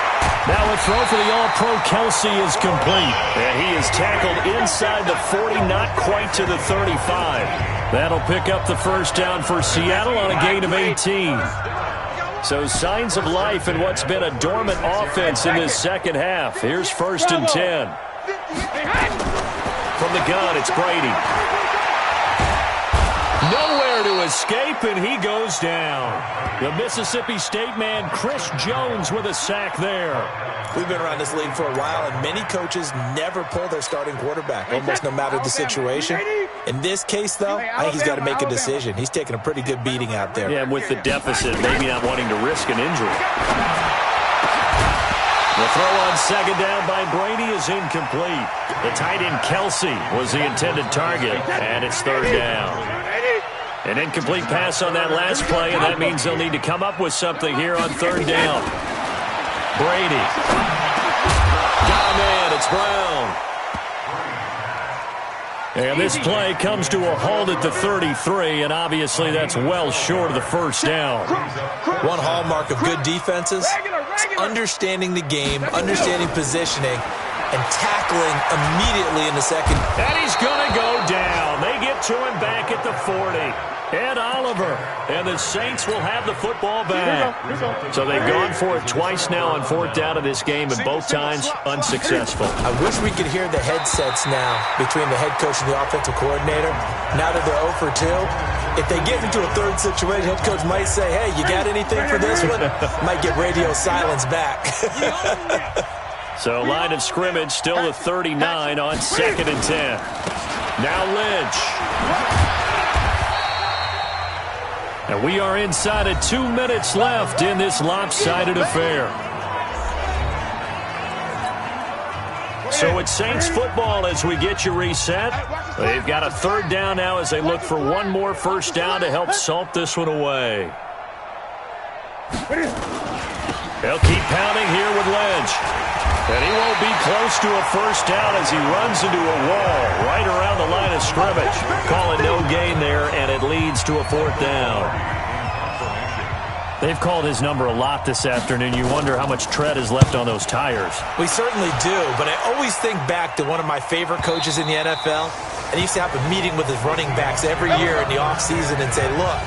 Now a throw for the All-Pro Kelsey is complete. And he is tackled inside the 40, not quite to the 35. That'll pick up the first down for Seattle on a gain of 18. So signs of life in what's been a dormant offense in this second half. Here's 1st and 10. From the gun, it's Brady. Nowhere to escape, and he goes down. The Mississippi State man, Chris Jones, with a sack there. We've been around this league for a while, and many coaches never pull their starting quarterback, almost no matter the situation. In this case, though, I think he's got to make a decision. He's taking a pretty good beating out there. Yeah, with the deficit, maybe not wanting to risk an injury. The throw on second down by Brady is incomplete. The tight end Kelsey was the intended target, and it's third down. An incomplete pass on that last play, and that means they'll need to come up with something here on third down. Brady. Got a man, it's Brown. And this play comes to a halt at the 33, and obviously that's well short of the first down. One hallmark of good defenses is understanding the game, understanding positioning, and tackling immediately in the second. And he's going to go down. They get to him back at the 40. Ed Oliver. And the Saints will have the football back. So they've gone for it twice now on fourth down of this game, and both times unsuccessful. I wish we could hear the headsets now between the head coach and the offensive coordinator. Now that they're 0 for 2, if they get into a third situation, head coach might say, hey, you got anything for this one? Might get radio silence back. So line of scrimmage still the 39 on 2nd and 10. Now Lynch. And we are inside of 2 minutes left in this lopsided affair. So it's Saints football as we get you reset. They've got a third down now as they look for one more first down to help salt this one away. They'll keep pounding here with Lynch. And he won't be close to a first down as he runs into a wall right around the line of scrimmage. Call it no gain there, and it leads to a fourth down. They've called his number a lot this afternoon. You wonder how much tread is left on those tires. We certainly do, but I always think back to one of my favorite coaches in the NFL. And he used to have a meeting with his running backs every year in the offseason and say, look,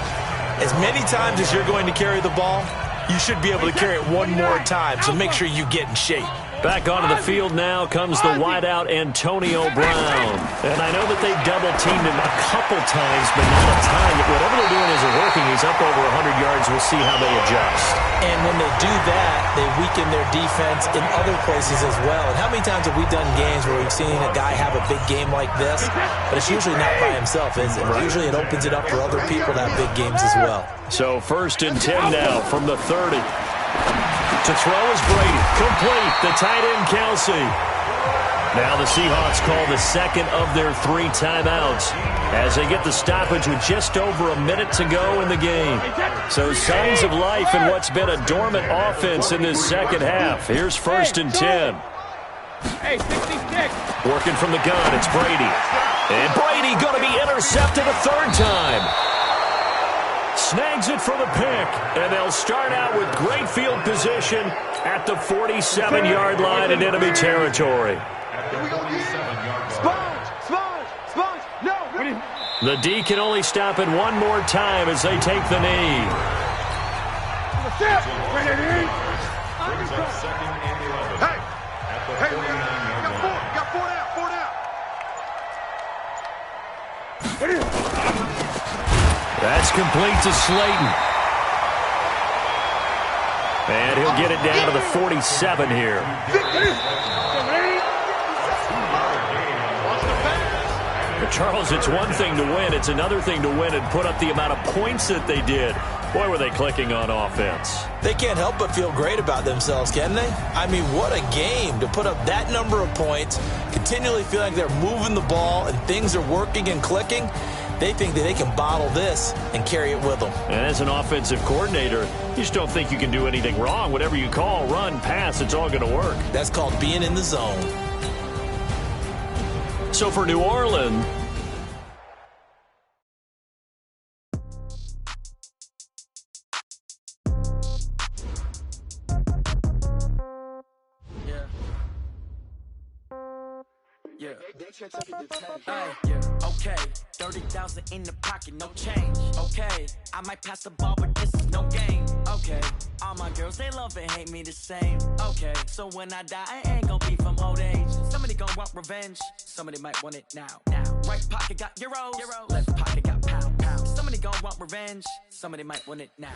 as many times as you're going to carry the ball, you should be able to carry it one more time, so make sure you get in shape. Back onto the field now comes the wideout Antonio Brown. And I know that they've double-teamed him a couple times, but not a ton. Whatever they're doing isn't working. He's up over 100 yards. We'll see how they adjust. And when they do that, they weaken their defense in other places as well. And how many times have we done games where we've seen a guy have a big game like this, but it's usually not by himself, is it? Usually it opens it up for other people to have big games as well. So 1st and 10 now from the 30. To throw is Brady. Complete. The tight end, Kelsey. Now the Seahawks call the second of their 3 timeouts as they get the stoppage with just over a minute to go in the game. So signs of life in what's been a dormant offense in this second half. Here's 1st and 10. Hey, 66. Working from the gun, it's Brady. And Brady going to be intercepted a 3rd time. Snags it for the pick, and they'll start out with great field position at the 47-yard line in enemy territory. The D can only stop it one more time as they take the knee. Hey, we got 4 down. That's complete to Slayton. And he'll get it down to the 47 here. But Charles, it's one thing to win. It's another thing to win and put up the amount of points that they did. Boy, were they clicking on offense. They can't help but feel great about themselves, can they? I mean, what a game to put up that number of points, continually feel like they're moving the ball and things are working and clicking. They think that they can bottle this and carry it with them. And as an offensive coordinator, you just don't think you can do anything wrong. Whatever you call, run, pass, it's all going to work. That's called being in the zone. So for New Orleans, Okay, 30,000 in the pocket, no change. Okay, I might pass the ball, but this is no game. Okay, all my girls, they love and hate me the same. Okay, so when I die, I ain't gonna be from old age. Somebody gonna want revenge, somebody might want it now. Right pocket got euros, left pocket got pounds. Somebody gonna want revenge, somebody might want it now.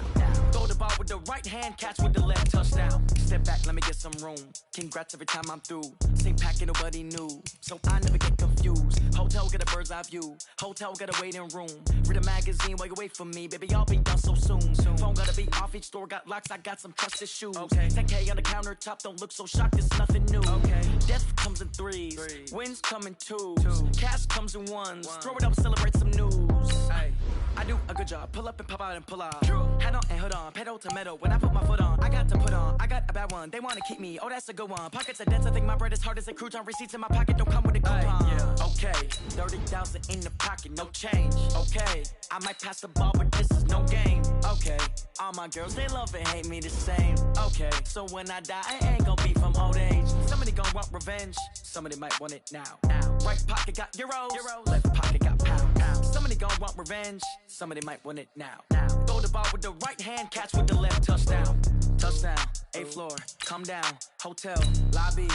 Throw the ball with the right hand, catch with the left, touchdown. Step back, let me get some room. Congrats every time I'm through. Same packet, nobody knew, so I never get confused. Hotel get a bird's eye view. Hotel got a waiting room. Read a magazine while you wait for me. Baby, I'll be done so soon. Phone gotta be off. Each store got locks. I got some trusted shoes. Okay. 10K on the countertop. Don't look so shocked. It's nothing new. Okay. Death comes in threes. Wins come in twos. Cash comes in ones. Throw it up, celebrate some news. Ay. I do a good job. Pull up and pop out and pull out. Head on and hood on. Pedal to metal. When I put my foot on, I got to put on. I got a bad one. They wanna keep me. Oh, that's a good one. Pockets are dense. I think my bread is hard as a crouton. Receipts in my pocket don't come with a coupon. Okay. 30,000 in the pocket, no change. Okay, I might pass the ball, but this is no game. Okay, all my girls, they love and hate me the same. Okay, so when I die, I ain't gonna be from old age. Somebody gonna want revenge, somebody might want it now. Right pocket got euros, left pocket got pounds. Somebody gonna want revenge, somebody might want it now. Throw the ball with the right hand, catch with the left, touchdown. Touchdown, 8th floor, come down, hotel, lobby.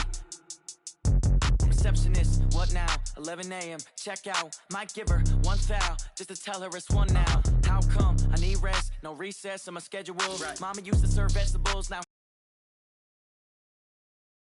Receptionist, what now? 11 a.m. Check out. Might give her one foul just to tell her it's one now. How come? I need rest, no recess in my schedule. Mama used to serve vegetables, now